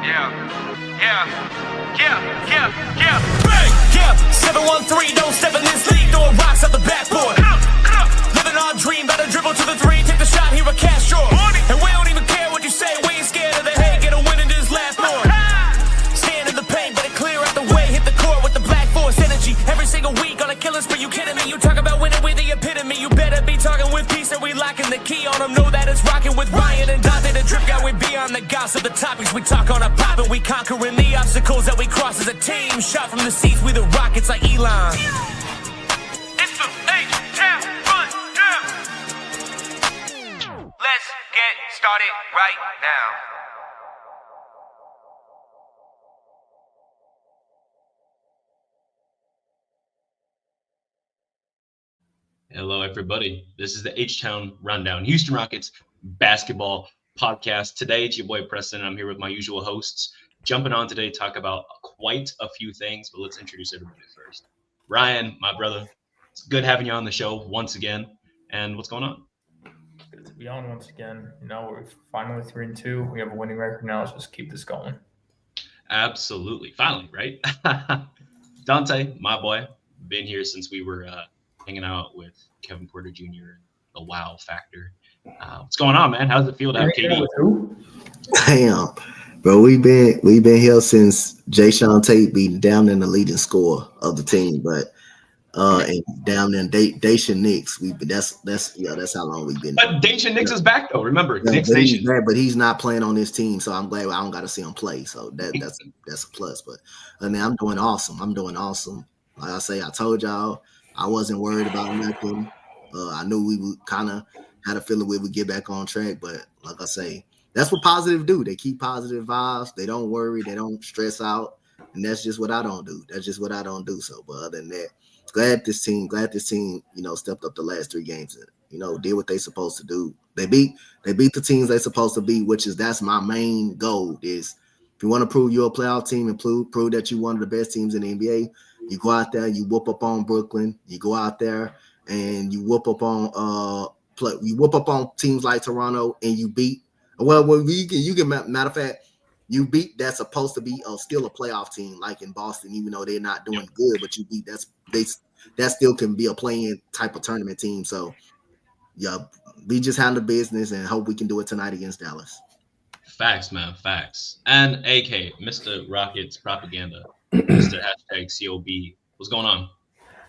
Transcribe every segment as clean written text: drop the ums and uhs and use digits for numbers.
Bang! Yeah, 7-1-3, don't step in this league, throwing rocks at the backboard. Living our dream, better dribble to the three, take the shot, here a cash draw. And we don't even care what you say, we ain't scared of the hate, get a win in this last board. Stand in the paint, better clear out the way, hit the court with the black force energy. Every single week on a killing spree, you kidding me? You talk about winning with the epitome, you better be talking with peace and we locking the key on them. Know that it's rocking with Ryan and Donte, the drip guy, we beyond the gossip, the topics we talk on a pop and we conquering the obstacles that we cross as a team. Shot from the seats, we the Rockets like Elon. It's the H-Town run down. Let's get started right now. Hello, everybody. This is the H-Town Rundown, Houston Rockets basketball podcast. Today, it's your boy Preston, and I'm here with my usual hosts. Jumping on today to talk about quite a few things, but let's introduce everybody first. Ryan, my brother, it's good having you on the show once again. And what's going on? Good to be on once again. You know, we're finally 3-2. We have a winning record now. Let's just keep this going. Absolutely. Finally, right? Donte, my boy, been here since we were hanging out with Kevin Porter Jr. The wow factor. What's going on, man? How does it feel to have KD? Damn, bro, we been here since Jayshawn Tate beat down in the leading scorer of the team, but and down in Dacian Nix, that's how long we've been. But Dacian Nix is back though. Remember, Nix Nation. But he's not playing on this team, so I'm glad I don't got to see him play. So that's a plus. But I mean, I'm doing awesome. Like I say, I told y'all I wasn't worried about nothing. I knew we would kind of had a feeling we would get back on track, but like I say, that's what positive do. They keep positive vibes. They don't worry. They don't stress out, and that's just what I don't do. So, but other than that, glad this team, stepped up the last 3 games and did what they supposed to do. They beat the teams they supposed to beat, that's my main goal. Is if you want to prove you're a playoff team and prove that you're one of the best teams in the NBA, you go out there, you whoop up on Brooklyn. You go out there and you whoop up on teams like Toronto, and you beat. You can matter of fact, you beat that's supposed to be still a playoff team like in Boston, even though they're not doing good. But you beat that still can be a playing type of tournament team. So yeah, we just handle business and hope we can do it tonight against Dallas. Facts, man, facts. And AK, Mr. Rockets propaganda, Mr. #COB. What's going on?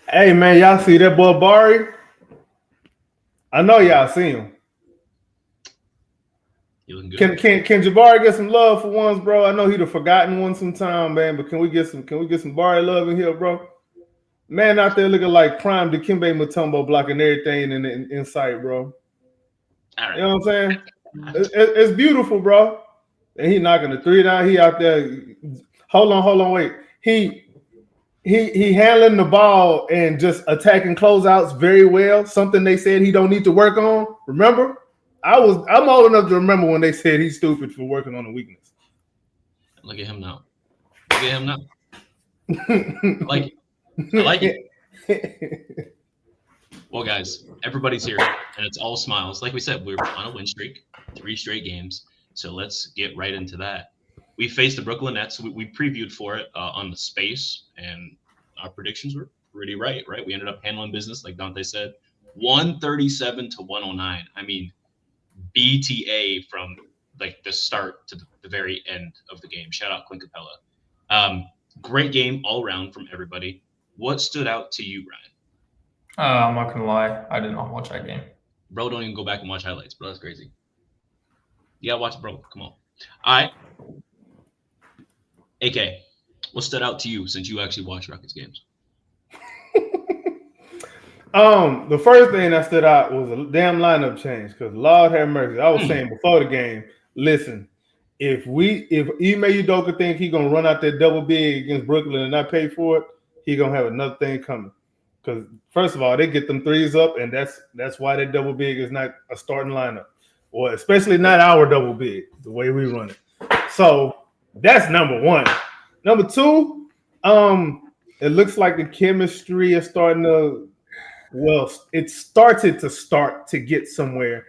Hey, man, y'all see that boy Bari? I know y'all see him. You looking good. Can Jabari get some love for once, bro? I know he'd have forgotten one sometime, man, but can we get some Bari love in here, bro? Man out there looking like prime Dikembe Mutombo, blocking everything in sight, bro. All right. You know what I'm saying? It's beautiful, bro. And he knocking the 3 down. He out there. Hold on, wait. He handling the ball and just attacking closeouts very well. Something they said he don't need to work on. Remember? I'm old enough to remember when they said he's stupid for working on a weakness. Look at him now. I like it. Well, guys, everybody's here, and it's all smiles. Like we said, we're on a win streak, 3 straight games. So let's get right into that. We faced the Brooklyn Nets. We previewed for it on the space, and our predictions were pretty right? We ended up handling business, like Donte said, 137 to 109. I mean, BTA from like the start to the very end of the game. Shout out Clint Capella. Great game all around from everybody. What stood out to you, Ryan? I'm not gonna lie, I did not watch that game. Bro, don't even go back and watch highlights, bro. That's crazy. You gotta watch, bro. Come on. All right. AK, what stood out to you since you actually watch Rockets games? The first thing that stood out was a damn lineup change because Lord have mercy. I was saying before the game, listen, if Ime Udoka think he gonna run out that double big against Brooklyn and not pay for it, he gonna have another thing coming. Because first of all, they get them 3s up, and that's why that double big is not a starting lineup, or especially not our double big, the way we run it. So that's number 1. Number 2, it looks like the chemistry is starting to. Well, it started to get somewhere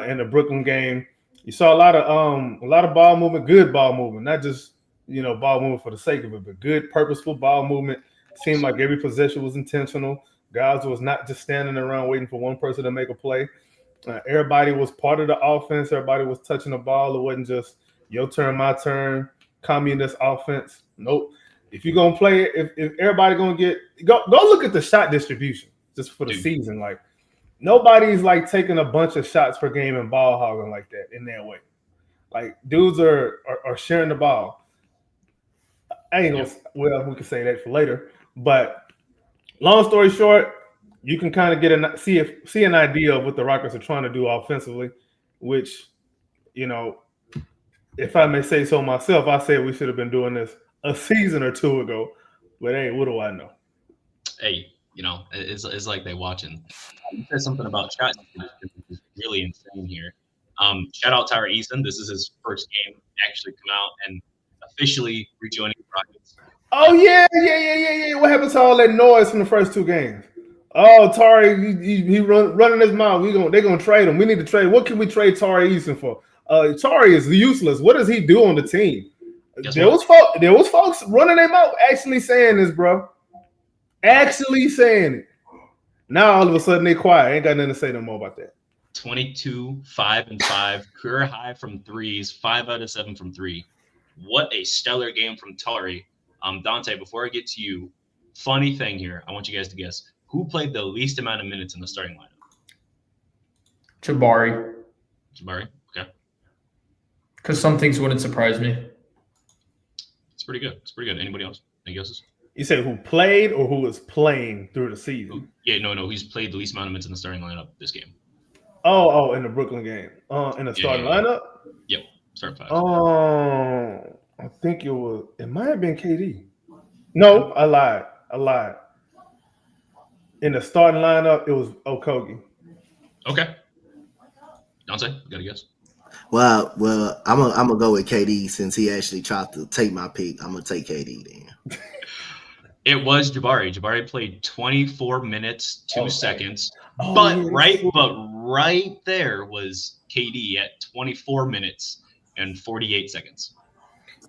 in the Brooklyn game. You saw a lot of ball movement, good ball movement, not just ball movement for the sake of it, but good purposeful ball movement. Seemed like every possession was intentional. Guys was not just standing around waiting for one person to make a play. Everybody was part of the offense. Everybody was touching the ball. It wasn't just your turn, my turn, communist offense. Nope. If you're gonna play it, if everybody gonna go look at the shot distribution just for the season. Like nobody's like taking a bunch of shots per game and ball hogging like that in that way. Like dudes are sharing the ball. I ain't gonna. Well, we can say that for later. But long story short, you can kind of get see an idea of what the Rockets are trying to do offensively, which, if I may say so myself, I said we should have been doing this a season or two ago. But hey, what do I know? Hey, it's like they watching. You said something about shots, which is really insane here. Shout out Tyler Eason. This is his first game actually come out and officially rejoining the Rockets. Oh yeah. What happens to all that noise from the first two games? Oh, Tari, he running his mouth. They're gonna trade him. We need to trade. What can we trade Tari Eason for? Tari is useless. What does he do on the team? There was folks running their mouth actually saying this, bro. Actually saying it. Now all of a sudden they quiet. Ain't got nothing to say no more about that. 22, 5 and 5, career high from threes, 5 out of 7 from 3. What a stellar game from Tari. Donte, before I get to you, funny thing here. I want you guys to guess who played the least amount of minutes in the starting lineup. Jabari, okay. Because some things wouldn't surprise me. It's pretty good. Anybody else? Any guesses? You say who played or who was playing through the season? Yeah, no. He's played the least amount of minutes in the starting lineup this game. Oh, in the Brooklyn game. In the starting lineup? Yep. Start 5. I think it might have been KD. No, I lied. In the starting lineup, it was Okogie. Okay. Donte, you got a guess? Well, I'm gonna go with KD since he actually tried to take my pick. I'm gonna take KD then. It was Jabari. Jabari played 24 minutes, 2 seconds. Oh, but yeah, right there was KD at 24 minutes and 48 seconds.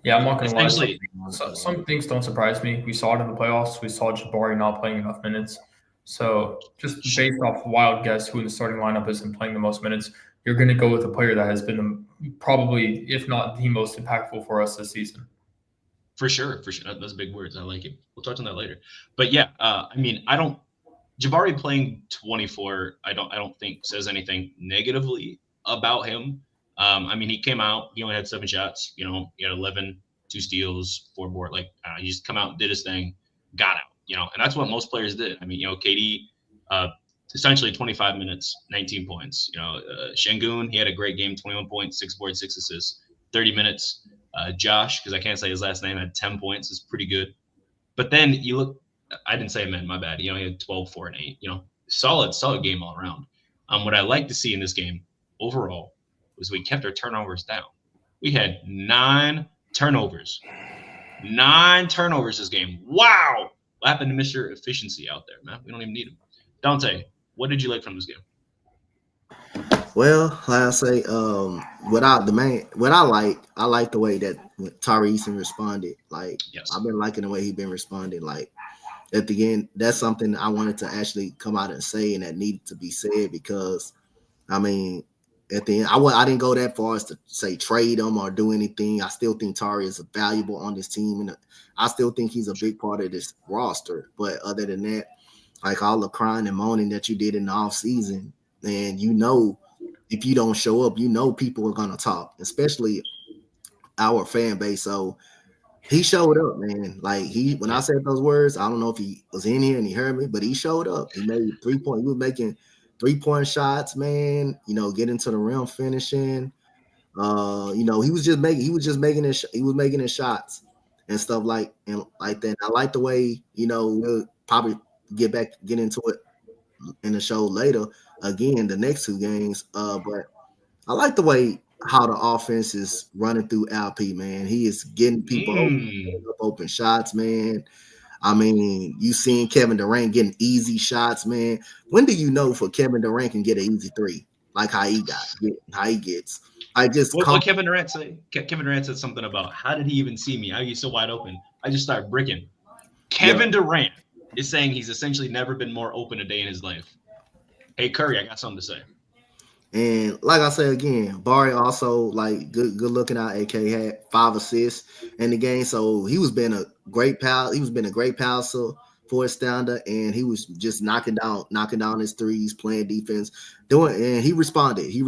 Yeah, I'm not going to lie. Some things don't surprise me. We saw it in the playoffs. We saw Jabari not playing enough minutes. So just based off wild guess who in the starting lineup isn't playing the most minutes, you're going to go with a player that has been probably, if not the most impactful for us this season. For sure. Those big words. I like it. We'll touch on that later. But yeah, Jabari playing 24, I don't think says anything negatively about him. He came out, he only had 7 shots, he had 11, 2 steals, 4 board. He just come out, did his thing, got out, and that's what most players did. KD, essentially 25 minutes, 19 points. Şengün, he had a great game, 21 points, 6 boards, 6 assists, 30 minutes. Josh, because I can't say his last name, had 10 points, is pretty good. But then you look, I didn't say it, man, my bad. He had 12, 4, and 8. Solid game all around. What I like to see in this game overall was we kept our turnovers down. We had 9 turnovers. 9 turnovers this game. Wow! What happened to Mr. Efficiency out there, man? We don't even need him. Donte, what did you like from this game? Well, like I say, what I like the way that Tari Eason responded. Yes. I've been liking the way he's been responding. At the end, that's something I wanted to actually come out and say, and that needed to be said because, at the end, I didn't go that far as to say trade him or do anything. I still think Tari is valuable on this team, and I still think he's a big part of this roster. But other than that, all the crying and moaning that you did in the offseason, and if you don't show up, people are gonna talk, especially our fan base. So he showed up, man. When I said those words, I don't know if he was in here and he heard me, but he showed up. He made 3-point. He was making 3-point shots, man. Getting to the rim, finishing. He was making his shots and stuff like that. I like the way, we'll probably get into it in the show later. Again, the next 2 games. But I like the way how the offense is running through LP, man. He is getting people open shots, man. You seen Kevin Durant getting easy shots, man. When do you know for Kevin Durant can get an easy 3? like how he gets. I just what Kevin Durant say? Kevin Durant said something about how did he even see me? I was so wide open. I just started bricking. Kevin Durant is saying he's essentially never been more open a day in his life. Hey Curry, I got something to say. And like I said again, Barry also like good looking out. AK had 5 assists in the game, so he was been a great pal. He was been a great passer for his standard, and he was just knocking down his threes, playing defense, and he responded. He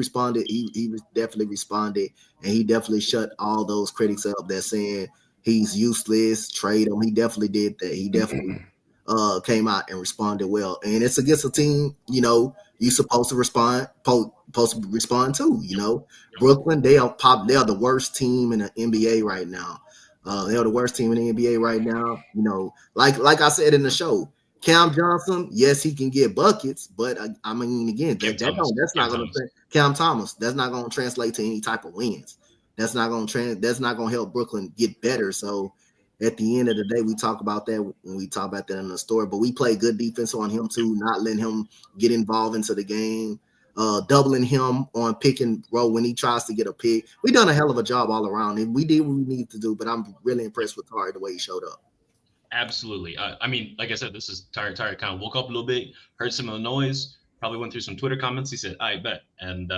definitely responded, and he definitely shut all those critics up that saying he's useless, trade him. He definitely did that. He definitely came out and responded well, and it's against a team, you're supposed to respond too. Brooklyn, they are the worst team in the NBA right now. They're the worst team in the NBA right now. Like I said in the show, Cam Johnson, yes, he can get buckets, but I mean, again, that's not going to Cam Thomas. That's not going to translate to any type of wins. That's not going to help Brooklyn get better. So at the end of the day, we talk about that when we talk about that in the story. But we play good defense on him too, not letting him get involved into the game, doubling him on pick and roll when he tries to get a pick. We done a hell of a job all around, and we did what we needed to do. But I'm really impressed with Tari the way he showed up. Absolutely. I mean, like I said, this is Tari kind of woke up a little bit, heard some of the noise, probably went through some Twitter comments. He said, "I bet," and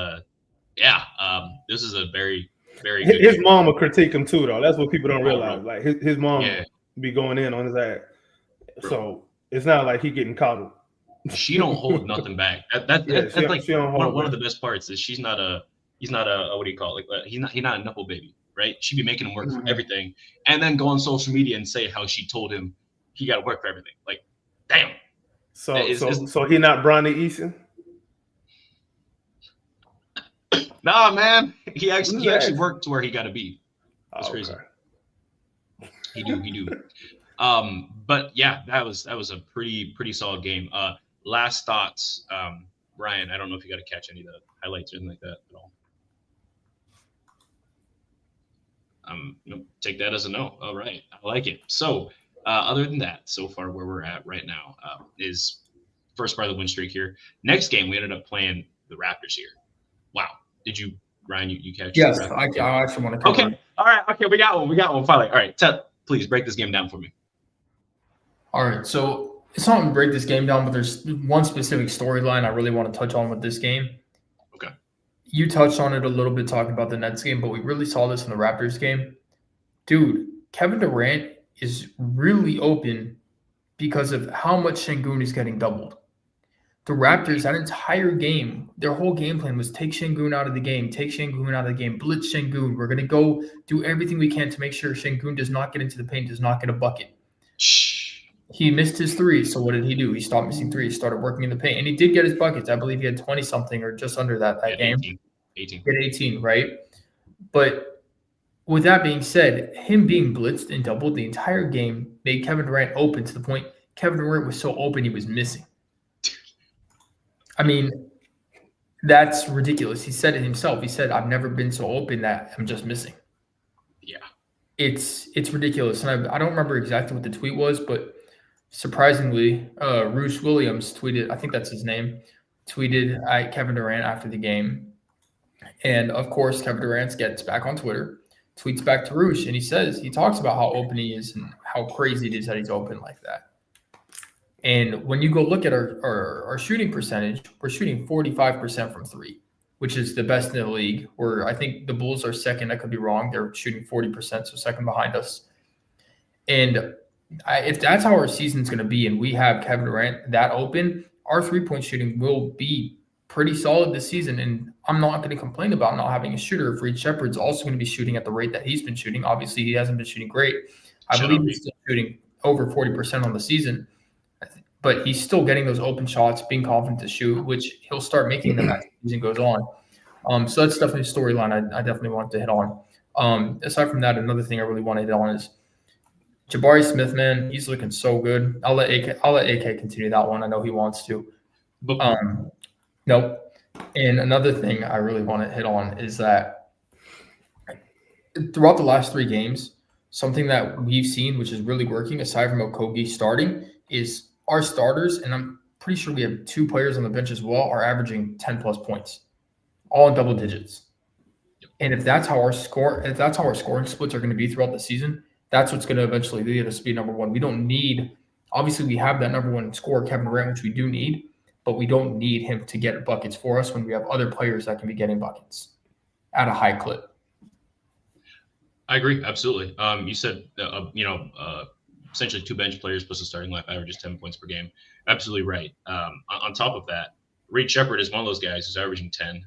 this is a very, very good his game. mom will critique him too, though. That's what people don't realize. Like his mom be going in on his ass, so it's not like he getting coddled. She don't hold nothing back. That's like one of the best parts is he's not a what do you call it? Like he's not a knuckle baby, right? She be making him work for everything, and then go on social media and say how she told him he got to work for everything. Like, damn. So he not Bronny Eason? Nah, man. He actually worked to where he got to be. That's crazy. He do. But yeah, that was a pretty solid game. Last thoughts, Ryan. I don't know if you got to catch any of the highlights or anything like that at all. Nope, take that as a no. All right, I like it. So, other than that, so far where we're at right now is first part of the win streak here. Next game, we ended up playing the Raptors here. Wow. Did you, Ryan, you catch? Yes, I actually want to cover. Okay. All right. Okay, we got one finally. All right, Ted, please break this game down for me. All right, so it's not to break this game down, but there's one specific storyline I really want to touch on with this game. Okay. You touched on it a little bit talking about the Nets game, but we really saw this in the Raptors game. Dude, Kevin Durant is really open because of how much Şengün is getting doubled. The Raptors, that entire game, their whole game plan was take Şengün out of the game, blitz Şengün. We're going to go do everything we can to make sure Şengün does not get into the paint, does not get a bucket. He missed his threes, so what did he do? He stopped missing threes, started working in the paint, and he did get his buckets. I believe he had 20-something or just under that game. 18. He had 18, right? But with that being said, him being blitzed and doubled the entire game made Kevin Durant open to the point Kevin Durant was so open he was missing. I mean, that's ridiculous. He said it himself. He said, "I've never been so open that I'm just missing." Yeah. It's ridiculous. And I don't remember exactly what the tweet was, but surprisingly, Roos Williams tweeted, I think that's his name, tweeted at Kevin Durant after the game. And of course, Kevin Durant gets back on Twitter, tweets back to Roos, and he talks about how open he is and how crazy it is that he's open like that. And when you go look at our shooting percentage, we're shooting 45% from three, which is the best in the league. Where I think the Bulls are second. I could be wrong. They're shooting 40%, so second behind us. And if that's how our season's going to be and we have Kevin Durant that open, our three-point shooting will be pretty solid this season. And I'm not going to complain about not having a shooter if Reed Shepherd's also going to be shooting at the rate that he's been shooting. Obviously, he hasn't been shooting great. I believe he's still shooting over 40% on the season. But he's still getting those open shots, being confident to shoot, which he'll start making them as the season goes on. So that's definitely a storyline I definitely want to hit on. Aside from that, another thing I really want to hit on is Jabari Smith, man. He's looking so good. I'll let AK continue that one. I know he wants to. Nope. And another thing I really want to hit on is that throughout the last 3 games, something that we've seen, which is really working, aside from Okogie starting, is our starters, and I'm pretty sure we have 2 players on the bench as well, are averaging 10-plus points. all in double digits. And if that's how our scoring splits are going to be throughout the season, that's what's going to eventually lead us to be number one. We don't need, obviously, we have that number one scorer, Kevin Durant, which we do need, but we don't need him to get buckets for us when we have other players that can be getting buckets at a high clip. I agree, absolutely. You said, essentially 2 bench players plus a starting lineup averages 10 points per game. Absolutely right. On top of that, Reed Shepherd is one of those guys who's averaging 10.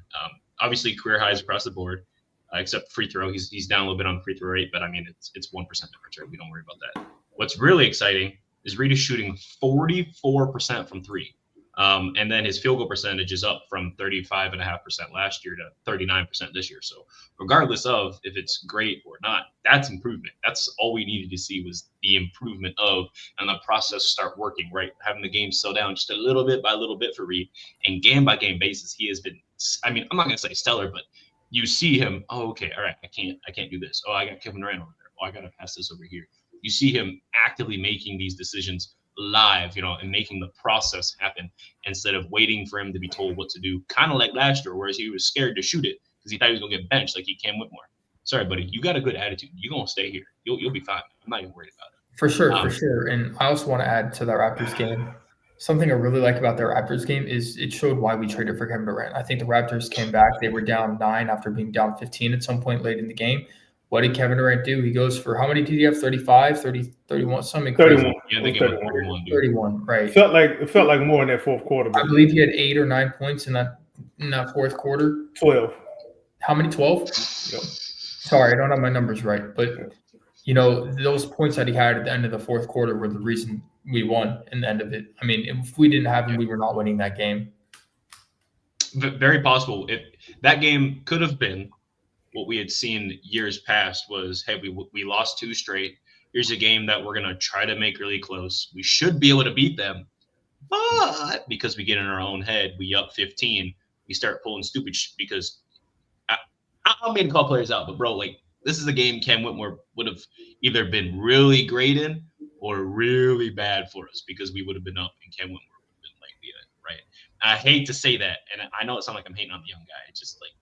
Obviously, career highs across the board, except free throw. He's down a little bit on free throw rate, but I mean, it's 1% difference, right? We don't worry about that. What's really exciting is Reed is shooting 44% from 3. And then his field goal percentage is up from 35.5% last year to 39% this year. So regardless of if it's great or not, that's improvement. That's all we needed to see was the improvement of, and the process start working, right? Having the game slow down just a little bit by little bit for Reed, and game by game basis, he has been, I mean, I'm not going to say stellar, but you see him, oh, okay, all right, I can't do this. Oh, I got Kevin Durant over there. Oh, I got to pass this over here. You see him actively making these decisions live, and making the process happen instead of waiting for him to be told what to do, kind of like last year, whereas he was scared to shoot it because he thought he was going to get benched like he Cam Whitmore. Sorry, buddy, you got a good attitude. You're going to stay here. You'll be fine. I'm not even worried about it. For sure. And I also want to add to that Raptors game, something I really like about their Raptors game is it showed why we traded for Kevin Durant. I think the Raptors came back. They were down 9 after being down 15 at some point late in the game. What did Kevin Durant do? He goes for, how many did he have? 35, 30, 31, something crazy. 31. Yeah, I think it was 31. 31, right. It felt like more in that fourth quarter. I believe he had 8 or 9 points in that fourth quarter. 12. How many? 12? Yep. Sorry, I don't have my numbers right. But, those points that he had at the end of the fourth quarter were the reason we won in the end of it. I mean, if we didn't have him, we were not winning that game. Very possible. That game could have been what we had seen years past was, hey, we lost 2 straight. Here's a game that we're going to try to make really close. We should be able to beat them. But because we get in our own head, we up 15. We start pulling stupid because I don't mean to call players out, but, bro, like, this is a game Cam Whitmore would have either been really great in or really bad for us because we would have been up and Cam Whitmore would have been like, right? I hate to say that, and I know it sounds like I'm hating on the young guy. It's just like,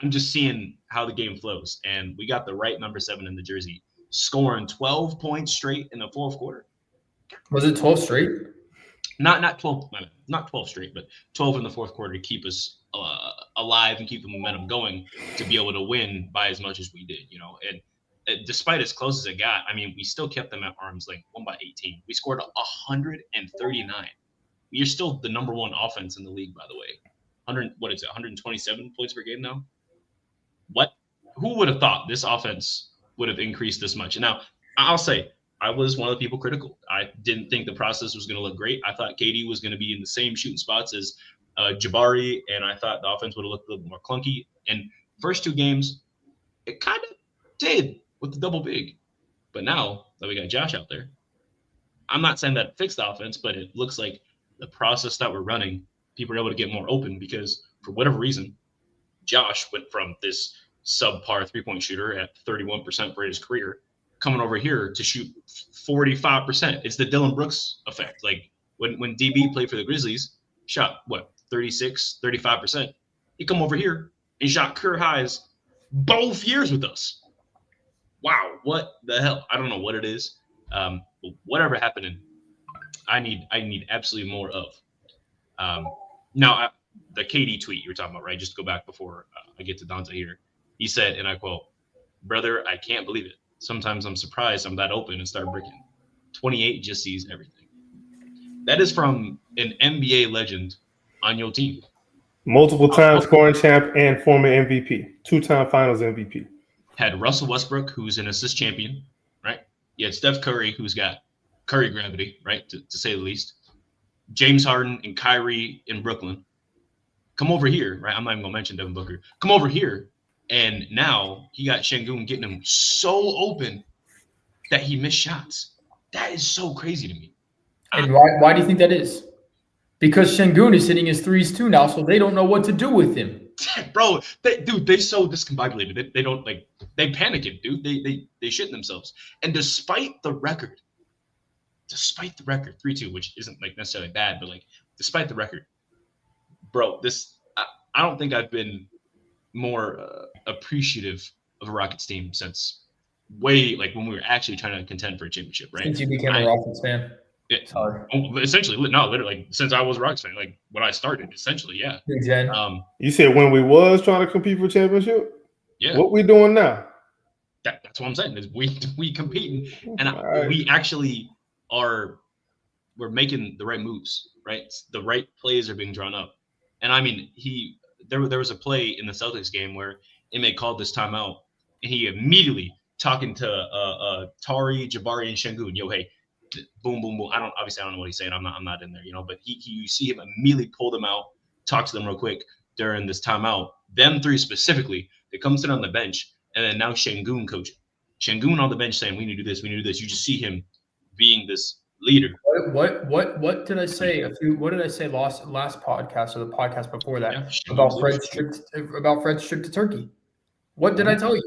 I'm just seeing how the game flows, and we got the right number 7 in the jersey, scoring 12 points straight in the fourth quarter. Was it 12 straight? Not 12, not 12 straight, but 12 in the fourth quarter to keep us alive and keep the momentum going to be able to win by as much as we did, And despite as close as it got, I mean, we still kept them at arm's length, 1 by 18. We scored 139. We are still the number 1 offense in the league, by the way. 127 points per game now? Who would have thought this offense would have increased this much? And now, I'll say, I was one of the people critical. I didn't think the process was going to look great. I thought KD was going to be in the same shooting spots as Jabari, and I thought the offense would have looked a little more clunky. And first 2 games, it kind of did with the double big. But now that we got Josh out there, I'm not saying that it fixed the offense, but it looks like the process that we're running, people are able to get more open because for whatever reason, Josh went from this subpar 3-point shooter at 31% for his career coming over here to shoot 45%. It's the Dylan Brooks effect. Like when DB played for the Grizzlies, shot 36, 35%. He come over here and shot career highs both years with us. Wow, what the hell? I don't know what it is. Whatever happening, I need absolutely more of. Now, the KD tweet you were talking about, right? Just to go back before I get to Donte here. He said, and I quote, "Brother, I can't believe it. Sometimes I'm surprised I'm that open and start bricking. 28 just sees everything." That is from an NBA legend on your team. Multiple time scoring champ and former MVP. 2-time finals MVP. Had Russell Westbrook, who's an assist champion, right? You had Steph Curry, who's got Curry gravity, right? To say the least. James Harden and Kyrie in Brooklyn. Come over here, right? I'm not even going to mention Devin Booker. Come over here. And now he got Şengün getting him so open that he missed shots. That is so crazy to me. And why do you think that is? Because Şengün is hitting his threes too now, so they don't know what to do with him. Bro, they're so discombobulated. They don't they panicking, dude. They shit themselves. And despite the record, 3-2, which isn't necessarily bad, but despite the record, bro, I don't think I've been more appreciative of a Rockets team since way like when we were actually trying to contend for a championship, right? Since you became a Rockets fan. Essentially, literally, like since I was a Rockets fan, like when I started, essentially, yeah. You said when we was trying to compete for championship? Yeah. What we doing now? That's what I'm saying is we competing, and we actually are. We're making the right moves, right? The right plays are being drawn up, and I mean, there was a play in the Celtics game where Ime called this timeout, and he immediately talking to Tari, Jabari, and Şengün. Yo, hey, boom, boom, boom. I don't know what he's saying. I'm not in there, but you see him immediately pull them out, talk to them real quick during this timeout. Them three specifically, they come sit on the bench, and then now Şengün coaching. Şengün on the bench saying, we need to do this, we need to do this. You just see him being this leader. What did I say? What did I say last podcast or the podcast before that about Fred's trip to Turkey? What did I tell you?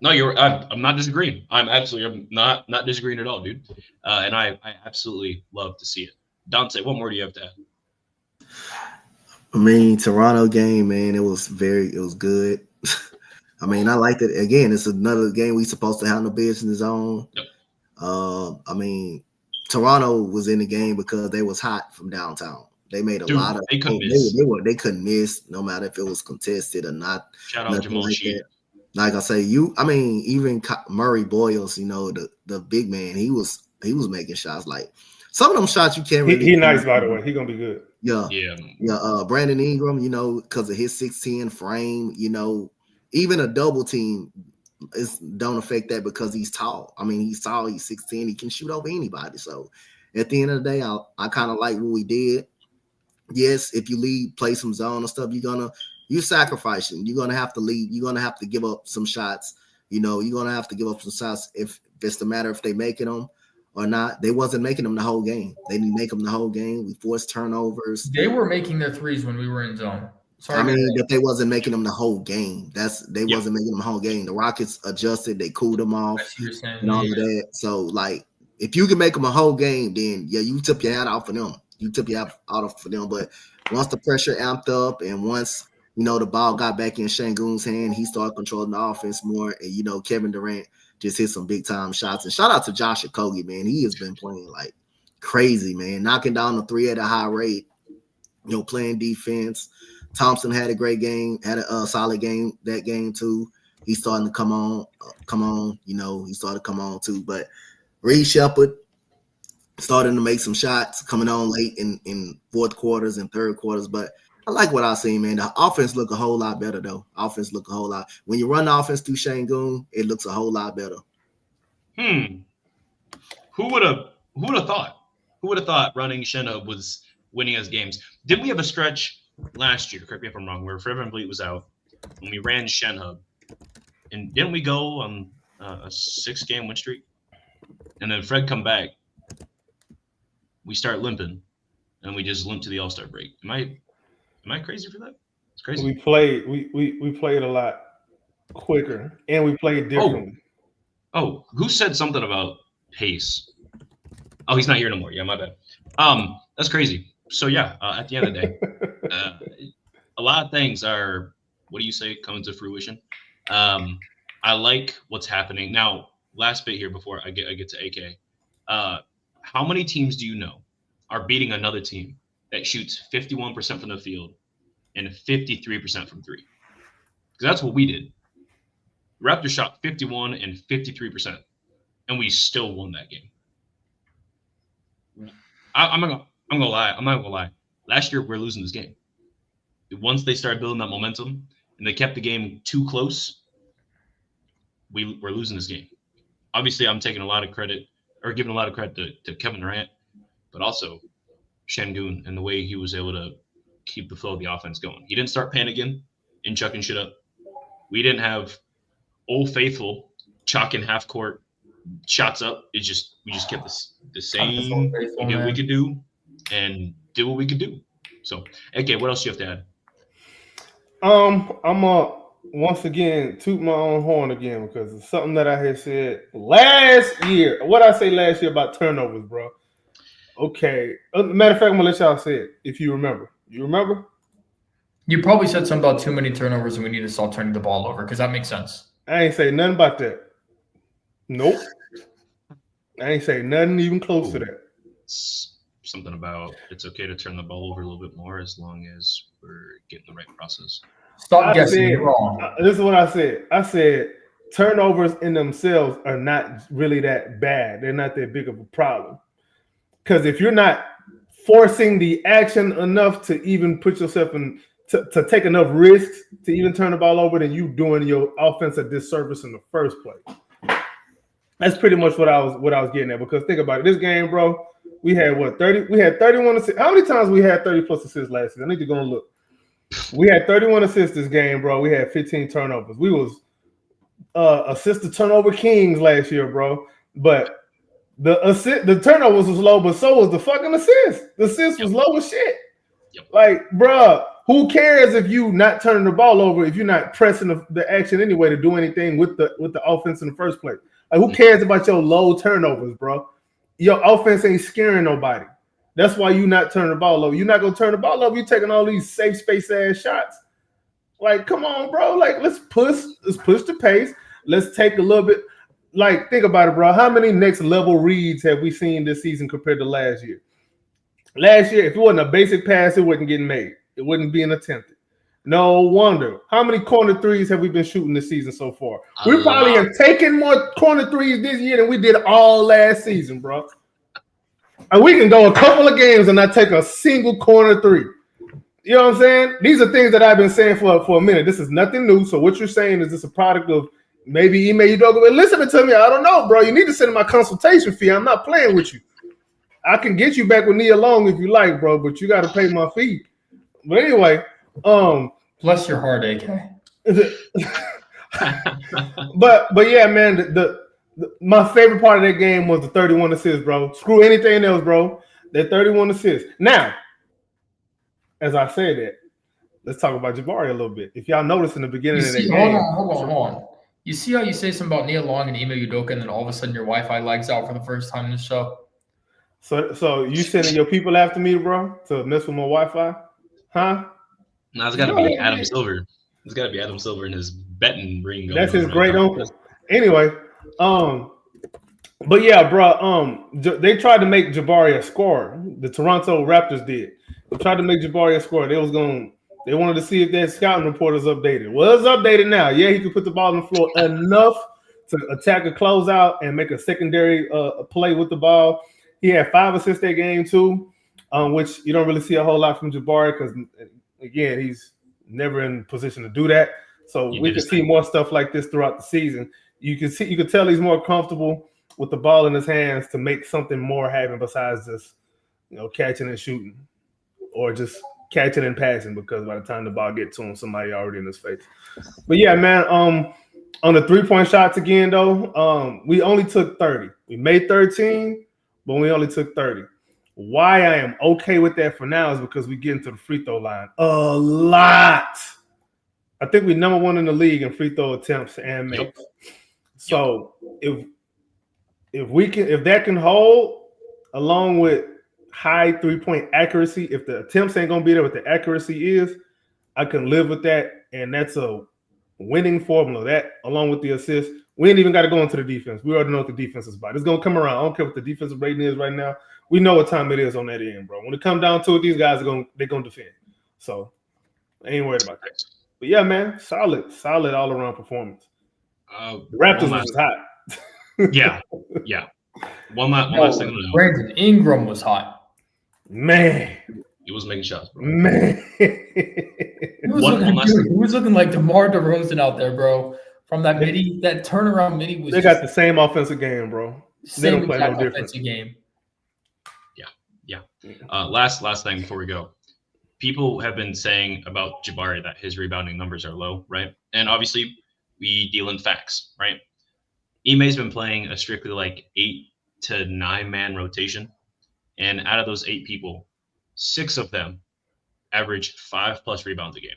No, I'm not disagreeing. I'm not disagreeing at all, dude. And I absolutely love to see it. Donte, what more do you have to add? I mean, Toronto game, man, it was good. I mean, I liked it. Again, it's another game we supposed to handle business on. Yep. I mean, Toronto was in the game because they was hot from downtown. They made a lot of. They couldn't miss. They couldn't miss, no matter if it was contested or not. Shout out Jamal Sheed. Like I say, even Murray Boyles, the big man, he was making shots. Like some of them shots you can't really. He nice, by the way. He gonna be good. Yeah. Brandon Ingram, because of his 6'10" frame, even a double team don't affect that because he's tall. I mean, he's tall. He's 6'10". He can shoot over anybody. So at the end of the day, I kind of like what we did. Yes, if you play some zone and stuff, you're sacrificing. You're gonna have to lead. You're gonna have to give up some shots. You're gonna have to give up some shots if it's the matter if they making them or not. They wasn't making them the whole game. They didn't make them the whole game. We forced turnovers. They were making their threes when we were in zone. Sorry, I mean, that they wasn't making them the whole game. Wasn't making them the whole game. The Rockets adjusted. They cooled them off and all of that. So, like, if you can make them a whole game, then you took your hat off for them. But once the pressure amped up and once the ball got back in Şengün's hand, he started controlling the offense more. And Kevin Durant just hit some big time shots. And shout out to Josh Okogie, man. He has been playing like crazy, man. Knocking down the three at a high rate. Playing defense. Thompson had a great game, had a solid game that game too. He's starting to come on. He started to come on too. But Reed Shepherd starting to make some shots coming on late in fourth quarters and third quarters. But I like what I seen, man. The offense look a whole lot better though. When you run the offense through Şengün, it looks a whole lot better. Who would have thought? Who would have thought running Şenhub was winning us games? Didn't we have a stretch last year, correct me if I'm wrong, where Fred VanVleet was out when we ran Şenhub, and didn't we go on a 6-game win streak? And then Fred come back, we start limping, and we just limp to the All-Star break. Am I crazy for that? It's crazy. We played a lot quicker, and we played differently. Oh, who said something about pace? Oh, he's not here no more. Yeah, my bad. That's crazy. So yeah, at the end of the day, a lot of things are, what do you say, coming to fruition. I like what's happening now. Last bit here before I get to AK. How many teams do you know are beating another team that shoots 51% from the field and 53% from three? Because that's what we did. Raptors shot 51 and 53%, and we still won that game. I'm not gonna lie. Last year we're losing this game. Once they started building that momentum and they kept the game too close, we're losing this game. Obviously, I'm taking a lot of credit or giving a lot of credit to Kevin Durant, but also Şengün and the way he was able to keep the flow of the offense going. He didn't start panicking and chucking shit up. We didn't have Old Faithful chalking half court shots up. We just kept the same we could do and did what we could do. So, okay, what else do you have to add? I'm once again toot my own horn again because it's something that I had said last year. What I say last year about turnovers, bro. Okay. Matter of fact, I'm gonna let y'all say it if you remember. You remember? You probably said something about too many turnovers and we need to stop turning the ball over because that makes sense. I ain't say nothing about that. Nope. I ain't say nothing even close to that. Something about it's okay to turn the ball over a little bit more as long as we're getting the right process. Stop guessing. You're wrong. This is what I said. I said turnovers in themselves are not really that bad. They're not that big of a problem. Because if you're not forcing the action enough to even put yourself in to take enough risks to even turn the ball over, then you doing your offense a disservice in the first place. That's pretty much what I was getting at. Because think about it, this game, bro, we had 30. We had 31 assists. How many times we had 30 plus assists last season? I need to go and look. We had 31 assists this game, bro. We had 15 turnovers. We was assist to turnover kings last year, bro. But the turnovers was low, but so was the fucking assist. The assist was low as shit. Yep. Like, bro, who cares if you not turning the ball over if you're not pressing the action anyway to do anything with the offense in the first place? Like, who cares about your low turnovers, bro? Your offense ain't scaring nobody. That's why you not turning the ball over. You're not gonna turn the ball over. You taking all these safe space ass shots. Like, come on, bro. Like, let's push the pace. Let's take a little bit. Like, think about it, bro. How many next level reads have we seen this season compared to last year? Last year, if it wasn't a basic pass, it wasn't getting made. It wouldn't be attempted. No wonder. How many corner threes have we been shooting this season so far? We probably have taken more corner threes this year than we did all last season, bro. And we can go a couple of games and not take a single corner three. You know what I'm saying? These are things that I've been saying for a minute. This is nothing new. So what you're saying is this a product of maybe Ime Udoka listening to me? I don't know, bro. You need to send my consultation fee. I'm not playing with you. I can get you back with Nia Long if you like, bro, but you got to pay my fee. But anyway, bless your heart, AK. but yeah, man, my favorite part of that game was the 31 assists, bro. Screw anything else, bro. That 31 assists. Now, as I said that, let's talk about Jabari a little bit. If y'all notice in the beginning of that game. Hold on. You see how you say something about Nia Long and Ime Udoka, and then all of a sudden your Wi-Fi lags out for the first time in the show? So you sending your people after me, bro, to mess with my Wi-Fi? Huh? No, it's got to be Adam Silver. It's got to be Adam Silver and his betting ring. That's his great uncle. Anyway, but yeah, bro, they tried to make Jabari a scorer. The Toronto Raptors did. They tried to make Jabari a scorer. They wanted to see if their scouting report is updated. Well, it's updated now. Yeah, he could put the ball on the floor enough to attack a closeout and make a secondary play with the ball. He had 5 assists that game too, which you don't really see a whole lot from Jabari because, again, he's never in position to do that. So we could see more stuff like this throughout the season. You could tell he's more comfortable with the ball in his hands to make something more happen besides just, catching and shooting or just catching and passing, because by the time the ball gets to him, somebody already in his face. But yeah, man, on the 3-point shots again, though, we only took 30. We made 13, but we only took 30. Why I am okay with that for now is because we get into the free throw line a lot. I think we're number 1 in the league in free throw attempts and makes. So if that can hold, along with high 3-point accuracy, if the attempts ain't gonna be there, but the accuracy is, I can live with that, and that's a winning formula. That, along with the assist, we ain't even got to go into the defense. We already know what the defense is about. It's gonna come around. I don't care what the defensive rating is right now. We know what time it is on that end, bro. When it comes down to it, these guys they're gonna defend. So I ain't worried about that. But yeah, man, solid all around performance. The Raptors was hot. Yeah. One last thing. Brandon Ingram was hot. Man, he was making shots, bro. Man, he was looking like DeMar DeRozan out there, bro. From that midi, that turnaround midi was. They got the same offensive game, bro. They don't play no difference. Game. Yeah. Last thing before we go. People have been saying about Jabari that his rebounding numbers are low, right? And obviously, we deal in facts, right? Ime's been playing a strictly like 8 to 9 man rotation. And out of those 8 people, 6 of them average 5+ rebounds a game.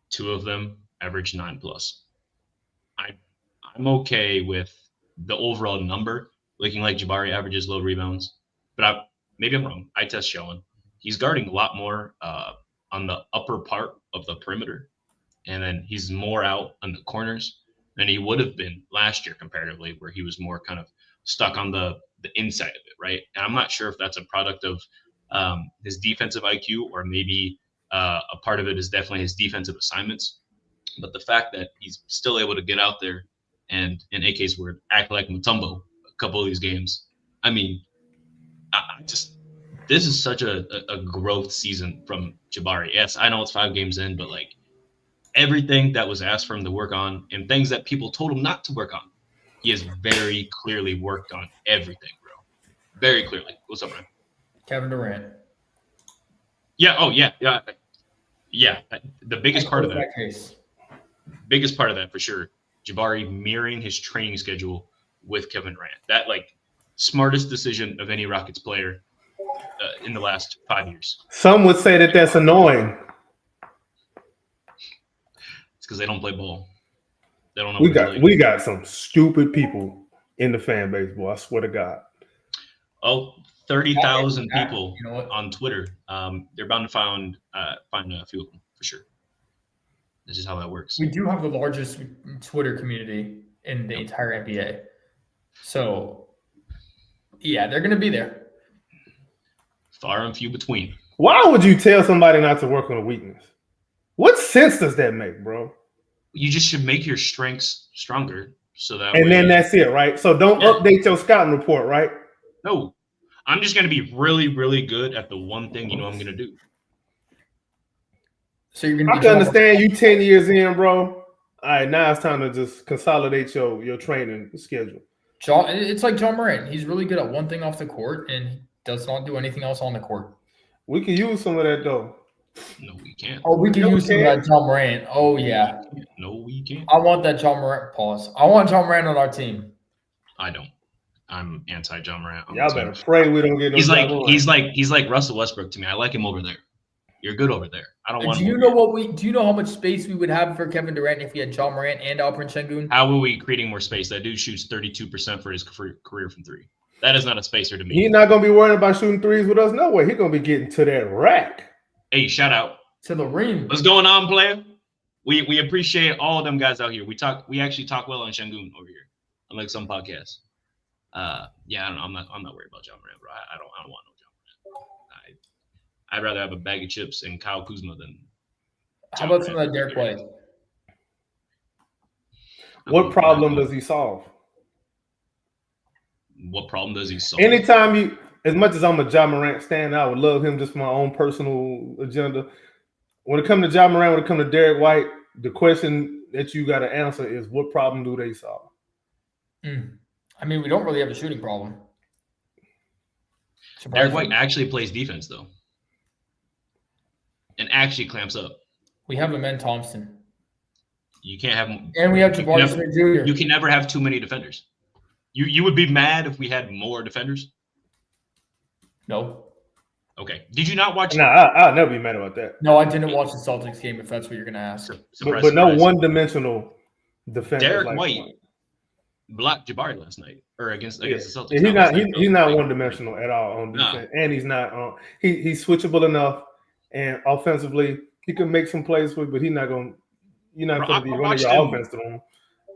2 of them average 9+. I'm okay with the overall number looking like Jabari averages low rebounds, but maybe I'm wrong. Eye test showing he's guarding a lot more on the upper part of the perimeter, and then he's more out on the corners than he would have been last year comparatively, where he was more kind of stuck on the inside of it, right? And I'm not sure if that's a product of his defensive IQ, or maybe a part of it is definitely his defensive assignments. But the fact that he's still able to get out there and, in AK's word, act like Mutombo a couple of these games. I mean, this is such a growth season from Jabari. Yes, I know it's 5 games in, but like everything that was asked for him to work on and things that people told him not to work on, he has very clearly worked on everything, bro. Very clearly. What's up, Ryan? Kevin Durant. Yeah. Oh, yeah. The biggest part of that. Biggest part of that for sure. Jabari mirroring his training schedule with Kevin Durant. That like smartest decision of any Rockets player in the last 5 years. Some would say that that's annoying. It's because they don't play ball. They don't know. We got some stupid people in the fan base, boy. I swear to God. Oh, 30,000 people on Twitter. They're bound to find a few of them for sure. This is how that works. We do have the largest Twitter community in the entire NBA. So, yeah, they're going to be there. Far and few between. Why would you tell somebody not to work on a weakness? What sense does that make, bro? You just should make your strengths stronger so that and then that's it, right? So don't update your scouting report, right? No. I'm just going to be really, really good at the one thing I'm going to do. So you're going to I can understand you 10 years in, bro. All right, now it's time to just consolidate your training schedule. It's like John Morant. He's really good at one thing off the court and does not do anything else on the court. We can use some of that, though. No, we can't. Oh, we can use some of that John Morant. Oh, yeah. No, we can't. I want that John Morant pause. I want John Morant on our team. I don't. I'm anti John Morant. Y'all better pray we don't get no. He's like Russell Westbrook to me. I like him over there. You're good over there. I don't want. Do you know how much space we would have for Kevin Durant if we had John Morant and Alperen Sengun? How are we creating more space? That dude shoots 32% for his career from 3. That is not a spacer to me. He's not gonna be worrying about shooting threes with us. No way. He's gonna be getting to that rack. Hey, shout out to the ring. What's going on, player? We appreciate all of them guys out here. We actually talk well on Sengun over here, unlike some podcasts. Yeah, I don't know. I'm not worried about John Morant, bro. I don't want no John Morant. I'd rather have a bag of chips and Kyle Kuzma than. How about some of that Derek White? What problem does he solve? What problem does he solve? Anytime as much as I'm a John Morant stan, I would love him just for my own personal agenda. When it comes to John Morant, when it comes to Derek White, the question that you got to answer is what problem do they solve? I mean, we don't really have a shooting problem. Derek White actually plays defense, though. And actually clamps up. We have Amen Thompson. You can't have. And we have Jabari Smith Jr. You can never have too many defenders. You would be mad if we had more defenders? No. Okay. Did you not watch? No, I'll never be mad about that. No, I didn't watch the Celtics game, if that's what you're going to ask. But no one-dimensional defender. Derek White blocked Jabari last night or against the Celtics. He's not one-dimensional at all on defense. No. And he's not he's switchable enough, and offensively he can make some plays with, but he's not going. You're not going to be running your offense to him.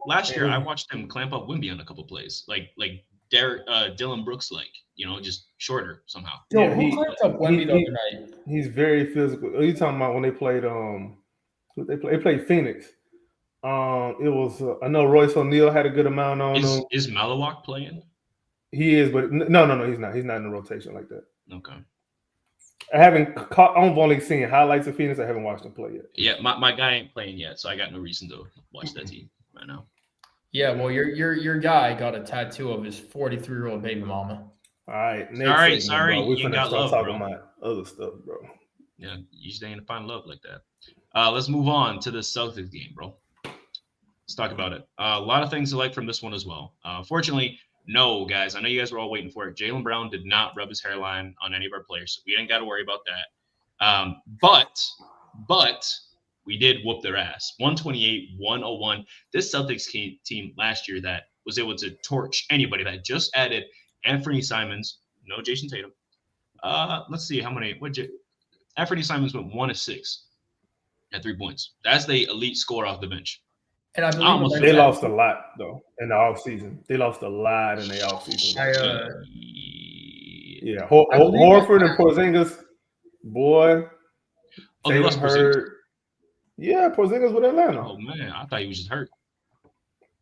Last year, I watched him clamp up Wemby on a couple plays, like Dylan Brooks, just shorter somehow. Yo, who clamped up Wemby the other night? He's very physical. Are you talking about when they played? They played Phoenix. It was I know Royce O'Neal had a good amount on him. Is Malawak playing? He is, but no, he's not. He's not in the rotation like that. Okay. I've only seen highlights of Phoenix. I haven't watched him play yet. Yeah, my guy ain't playing yet, so I got no reason to watch that team right now. Yeah, well, your guy got a tattoo of his 43-year-old baby mama. All right, sorry, bro. We you finna got start love, talking bro. about other stuff, bro. Yeah, you just ain't find love like that. Let's move on to the Celtics game, bro. Let's talk about it. A lot of things to like from this one as well. Fortunately, no, guys, I know you guys were all waiting for it. Jaylen Brown did not rub his hairline on any of our players, so we ain't got to worry about that. But we did whoop their ass. 128-101. This Celtics team last year that was able to torch anybody that just added Anthony Simons, no Jason Tatum. Let's see how many. Anthony Simons went 1 of 6 at 3 points. That's the elite score off the bench. And I believe they lost a lot though in the offseason. They lost a lot in the offseason. Yeah, Horford and Porzingis, boy. They lost Porzingis. Yeah, Porzingis with Atlanta. Oh man, I thought he was just hurt.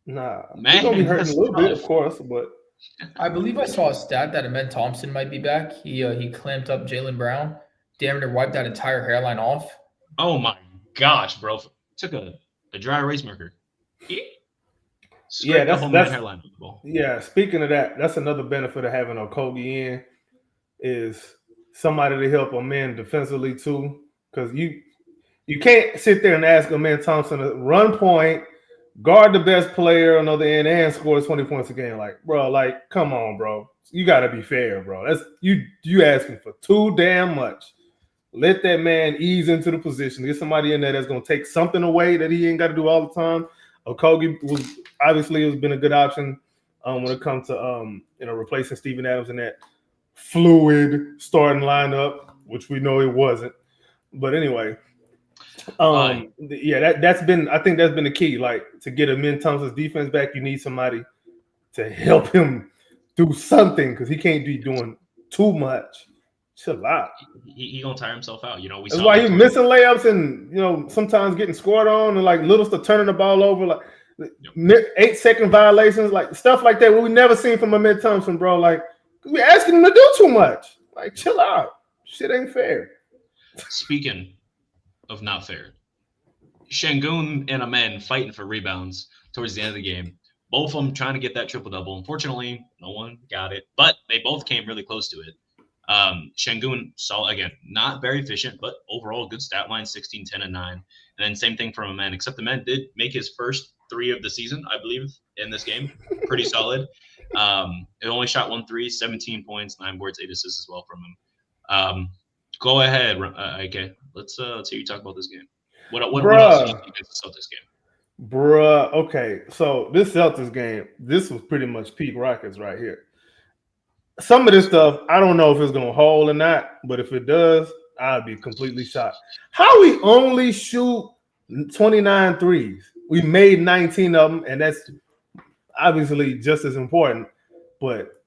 Nah, man, he's gonna be hurting a little bit, of course, but I believe I saw a stat that Ahmed Thompson might be back. He clamped up Jaylen Brown, damn near wiped that entire hairline off. Oh my gosh, bro! Took a dry erase marker. Yeah, that's hairline. Yeah. Speaking of that, that's another benefit of having Okogie in is somebody to help a man defensively too, because you can't sit there and ask Ahmed Thompson to run point, guard the best player on the other end, and score 20 points a game. Like, bro, like, come on, bro. You got to be fair, bro. That's you asking for too damn much. Let that man ease into the position. Get somebody in there that's going to take something away that he ain't got to do all the time. Okogie has been a good option when it comes to replacing Steven Adams in that fluid starting lineup, which we know it wasn't. But anyway, that's been the key. Like, to get Amen Thompson's defense back, you need somebody to help him do something because he can't be doing too much. Chill out. He gonna tire himself out. That's why he's missing layups and sometimes getting scored on and like little stuff, turning the ball over, like 8-second violations, like stuff like that. We never seen from Ahmed Thompson, bro. Like, we asking him to do too much. Like, chill out. Shit ain't fair. Speaking of not fair, Şengün and Amen fighting for rebounds towards the end of the game. Both of them trying to get that triple-double. Unfortunately, no one got it, but they both came really close to it. Şengün saw, again, not very efficient, but overall good stat line, 16, 10, and 9. And then same thing from Amen, except Amen did make his first 3 of the season, I believe, in this game. Pretty solid. It only shot 1 3, 17 points, 9 boards, 8 assists as well from him. Go ahead, okay. Let's hear you talk about this game. What else did you think of the Celtics game? Bruh, okay. So this Celtics game, this was pretty much peak Rockets right here. Some of this stuff, I don't know if it's going to hold or not, but if it does, I'll be completely shocked. How we only shoot 29 threes? We made 19 of them, and that's obviously just as important. But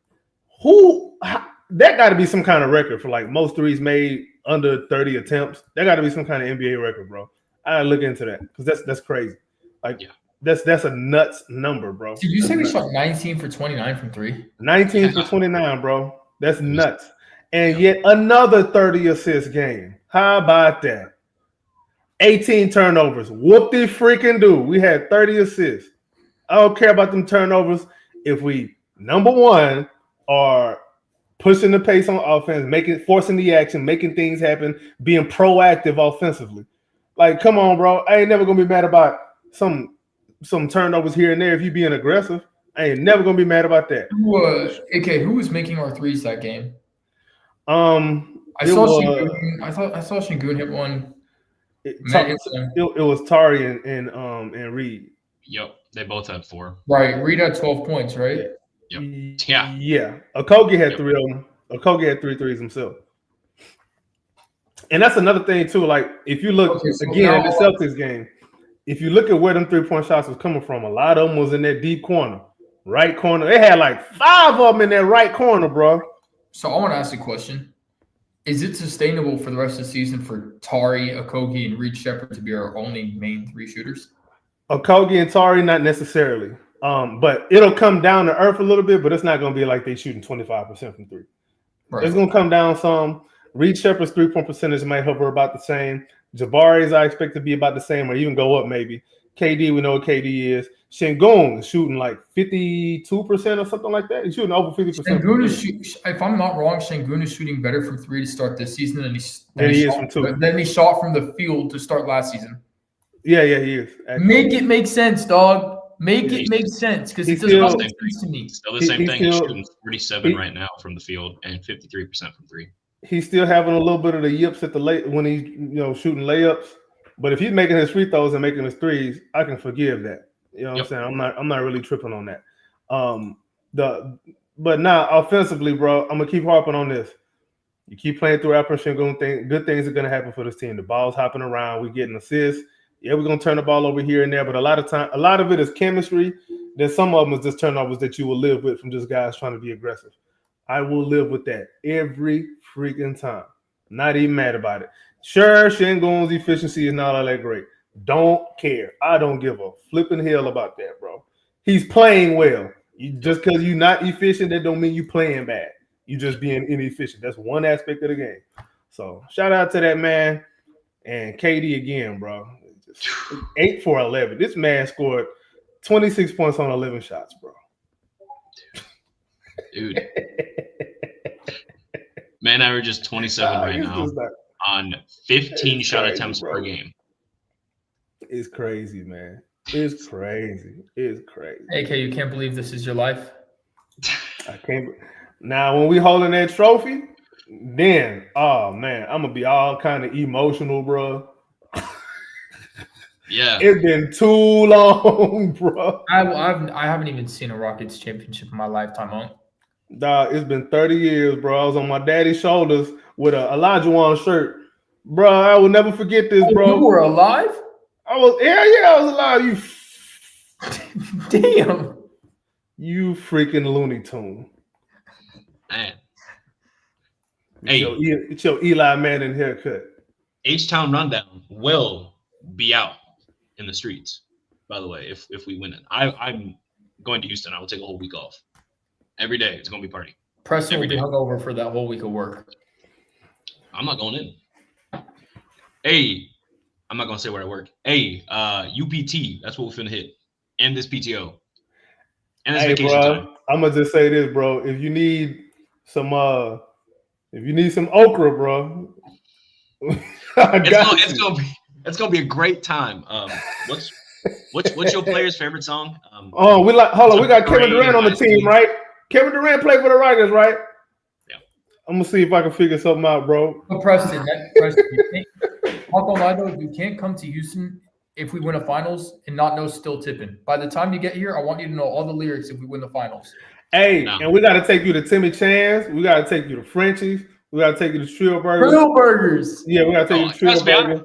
that got to be some kind of record for like most threes made under 30 attempts. That got to be some kind of NBA record, bro. I look into that because that's crazy. Like, yeah. That's a nuts number, bro. Did you say we shot 19 for 29 from 3? 19 for 29, bro. That's nuts. And yet another 30 assist game. How about that? 18 turnovers. Whoop de freaking do. We had 30 assists. I don't care about them turnovers if we, number one, are pushing the pace on offense, forcing the action, making things happen, being proactive offensively. Like, come on, bro. I ain't never gonna be mad about some turnovers here and there if you being aggressive. I ain't never gonna be mad about that. Who was making our threes that game? I saw Şengün hit one. It was Tari and Reed. Yep, they both had 4. Right, Reed had 12 points, right? Yep. Yeah. Yeah. Okogie had 3 of them. Okogie had 3 threes himself. And that's another thing too. Like, if you look at the Celtics game, if you look at where them 3-point shots was coming from, a lot of them was in that deep corner, right corner. They had like 5 of them in that right corner, bro. So I want to ask a question. Is it sustainable for the rest of the season for Tari, Okogie, and Reed Shepherd to be our only main 3 shooters? Okogie and Tari, not necessarily. But it'll come down to earth a little bit, but it's not going to be like they shooting 25% from 3. Right. It's going to come down some. Reed Shepherd's 3-point percentage might hover about the same. Jabari's I expect to be about the same or even go up maybe. KD, we know what KD is. Şengün is shooting like 52% or something like that. He's shooting over 50%. Şengün is, if I'm not wrong, Şengün is shooting better from 3 to start this season than he shot from the field to start last season. Yeah, he is. Actually. Make it make sense, dog. Make it make sense because it doesn't make sense to me. Still the same thing. He's shooting 47 right now from the field and 53% from 3. He's still having a little bit of the yips at the late when he's shooting layups. But if he's making his free throws and making his threes, I can forgive that. You know what I'm saying? I'm not really tripping on that. But now offensively, bro, I'm gonna keep harping on this. You keep playing through our pressure, good things are going to happen for this team. The ball's hopping around. We're getting assists. Yeah, we're going to turn the ball over here and there, but a lot of it is chemistry. Then some of them is just turnovers that you will live with from just guys trying to be aggressive. I will live with that every freaking time. Not even mad about it. Sure, Şengün's efficiency is not all that great. Don't care. I don't give a flipping hell about that, bro. He's playing well. Just because you're not efficient, that don't mean you playing bad. You just being inefficient. That's one aspect of the game. So shout out to that man. And KD again, bro. Just 8 for 11. This man scored 26 points on 11 shots, bro. Dude. Man averages 27 right now on 15 shot attempts per game. It's crazy, man. It's crazy. It's crazy. AK, you can't believe this is your life? I can't. Now, when we holding that trophy, then, oh, man, I'm going to be all kind of emotional, bro. Yeah. It's been too long, bro. I haven't even seen a Rockets championship in my lifetime, huh? Dog, it's been 30 years, bro. I was on my daddy's shoulders with a Olajuwon shirt. Bro, I will never forget this, bro. You were alive? I was alive. You Damn. You freaking Looney Tune. Man. It's your Eli Manning haircut. H-Town Rundown will be out in the streets, by the way, if we win it. I'm going to Houston. I will take a whole week off. Every day, it's going to be party. Preston will be hungover for that whole week of work. I'm not going in. Hey, I'm not going to say where I work. Hey, UPT, that's what we're finna hit. And this PTO. And this vacation time. I'm going to just say this, bro. If you need some okra, bro, it's gonna be a great time. What's your player's favorite song? We got Kevin Durant on the team, right? Kevin Durant played for the Rockets, right? Yeah. I'm gonna see if I can figure something out, bro. But Preston, you can't come to Houston if we win a finals and not know Still Tippin'. By the time you get here, I want you to know all the lyrics if we win the finals. Hey, and we got to take you to Timmy Chan's. We got to take you to Frenchie's. We got to take you to Trill Burgers. Trill Burgers. Yeah, we got to take you to Trill Burgers.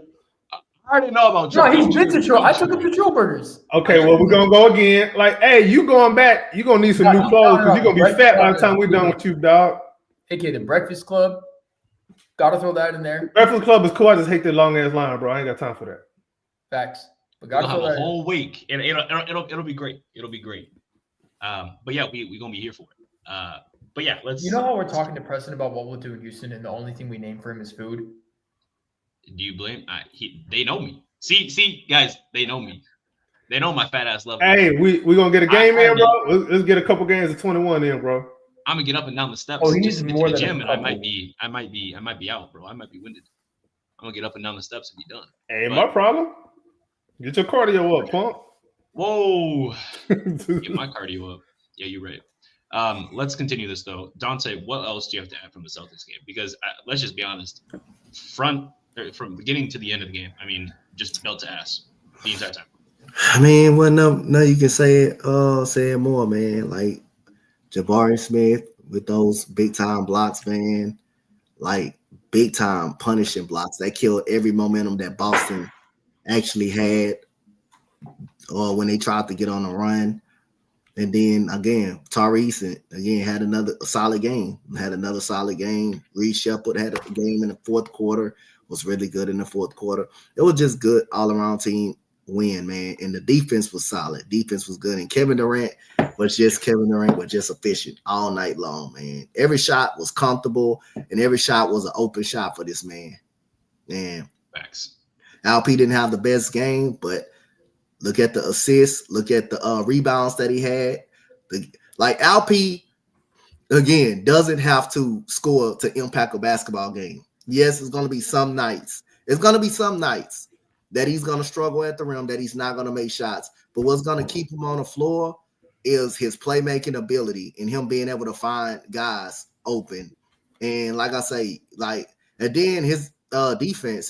I already know about Trill. No, he's been to Trill. I took him to Trill Burgers. Okay, well, we're going to go again. Like, hey, you going back. You're going to need some new clothes because you're going to be fat by the time we're done with you, dog. Okay, the Breakfast Club. Got to throw that in there. Breakfast Club is cool. I just hate that long-ass line, bro. I ain't got time for that. Facts. But we'll have a whole week. And it'll be great. It'll be great. But yeah, we're going to be here for it. But yeah, let's. You know how we're talking to Preston about what we'll do in Houston, and the only thing we name for him is food. Do you blame? They know me. See, guys, they know me. They know my fat ass level. Hey, we gonna get a game in, bro. Let's get a couple games of 21 in, bro. I'm gonna get up and down the steps. Oh, he needs more to the than gym, and I might be out, bro. I might be winded. I'm gonna get up and down the steps and be done. Ain't my problem. Get your cardio up, pump. Whoa. Get my cardio up. Yeah, you're right. Let's continue this though. Donte, what else do you have to add from the Celtics game? Because let's just be honest, from beginning to the end of the game, I mean, just belt to ass the entire time. I mean, well, no, you can say it more, man. Like Jabari Smith with those big time blocks, man. Like big time punishing blocks. That killed every momentum that Boston actually had when they tried to get on a run. And then again, Tyrese had another solid game. Reed Shepard had a game in the fourth quarter. Was really good in the fourth quarter. It was just good all around team win, man. And the defense was solid. Defense was good. And Kevin Durant was just efficient all night long, man. Every shot was comfortable, and every shot was an open shot for this man. Man, facts. LP didn't have the best game, but look at the assists, look at the rebounds that he had. LP, again, doesn't have to score to impact a basketball game. Yes, it's going to be some nights. That he's going to struggle at the rim, that he's not going to make shots. But what's going to keep him on the floor is his playmaking ability and him being able to find guys open. And like I say, and then his defense,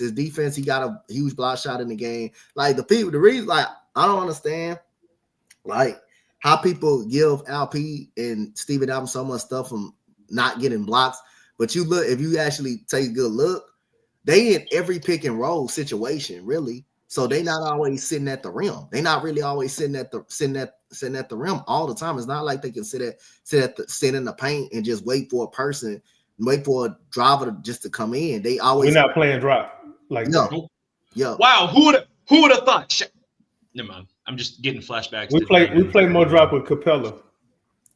he got a huge block shot in the game. The reason, I don't understand, how people give LP and Steven Adams so much stuff from not getting blocks. But you look, if you actually take a good look, they in every pick and roll situation, really. So they not always sitting at the rim. They not really always sitting at the rim all the time. It's not like they can sit in the paint and just wait for a person, wait for a driver just to come in. They always we're not playing drop like that. Yeah. Wow, who would have thought? Never mind. I'm just getting flashbacks. We play more drop with Capella.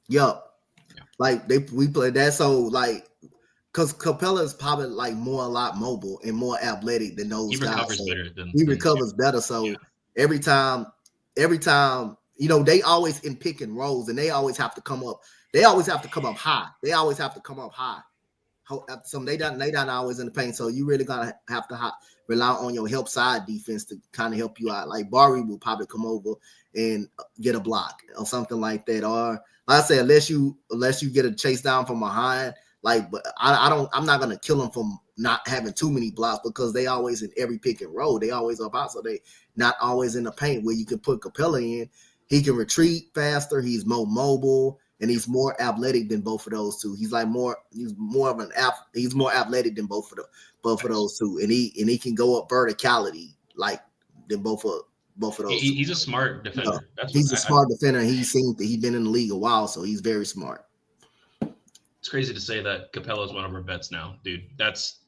Yup. Like we play that, so like because Capella is probably like a lot mobile and more athletic than those guys. He recovers better. So every time, they always in pick and rolls, and they always have to come up. They always have to come up high. So they not always in the paint. So you really gotta have to rely on your help side defense to kind of help you out. Like Bari will probably come over and get a block or something like that. Or like I said, unless you get a chase down from behind. Like, but I'm not gonna kill them from not having too many blocks because they always in every pick and roll. They always up out, so they not always in the paint where you can put Capella in. He can retreat faster. He's more mobile and he's more athletic than both of those two. He's more athletic than both of those two, and he can go up verticality like than both of those. He's a smart defender. He's a smart defender. He's been in the league a while, so he's very smart. It's crazy to say that Capella is one of our bets now, dude. That's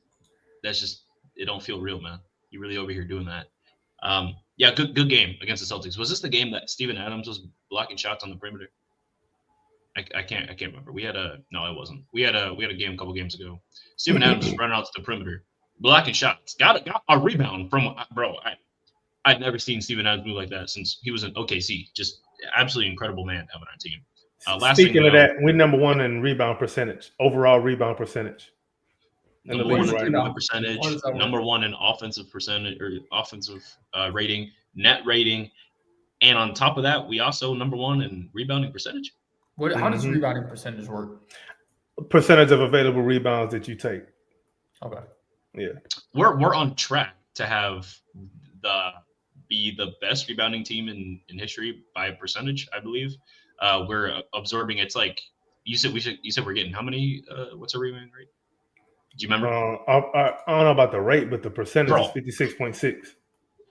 just, it don't feel real, man. You really over here doing that. Yeah, good game against the Celtics. Was this the game that Steven Adams was blocking shots on the perimeter? I can't remember. No, it wasn't. We had a game a couple games ago. Steven Adams was running out to the perimeter, blocking shots. Got a rebound from I'd never seen Steven Adams move like that since he was in OKC. Just absolutely incredible man to have on our team. Speaking of that, we're number one in rebound percentage, overall rebound percentage. Number one in rebound percentage, number one in offensive percentage or offensive rating, net rating, and on top of that, we also number one in rebounding percentage. How does rebounding percentage work? Percentage of available rebounds that you take. Okay. Yeah. We're on track to be the best rebounding team in history by percentage, I believe. We're absorbing. It's like you said we're getting how many? What's our rebounding rate? Do you remember? I don't know about the rate, but the percentage is 56.6.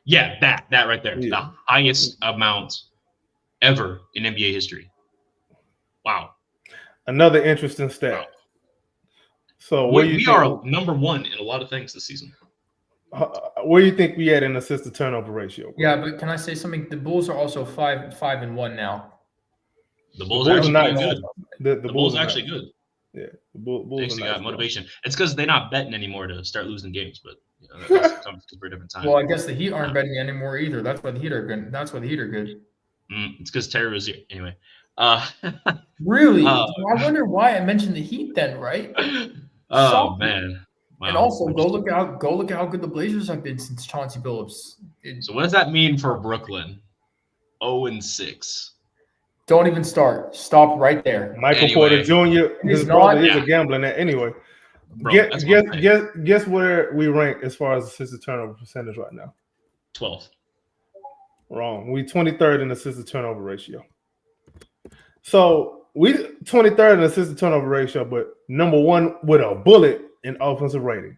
Yeah, that right there, the highest amount ever in NBA history. Wow. Another interesting stat. Wow. So we are number one in a lot of things this season. Where do you think we at in assist to turnover ratio? Yeah, but can I say something? The Bulls are also 5-1 now. The Bulls are actually good. The Bulls are actually good. Yeah, the Bulls actually got motivation. It's because they're not betting anymore to start losing games, but that comes for a different time. Well, I guess the Heat aren't betting anymore either. That's why the Heat are good. It's because Terry was here anyway. Really? I wonder why I mentioned the Heat then, right? Man. Wow. And also, go look at how good the Blazers have been since Chauncey Billups. So what does that mean for Brooklyn? 0-6. Don't even start. Stop right there. Michael Porter Jr. His brother is a gambling at anyway. Bro, guess where we rank as far as assisted turnover percentage right now? 12th. Wrong. We 23rd in assisted turnover ratio. So we 23rd in assisted turnover ratio, but number one with a bullet in offensive rating.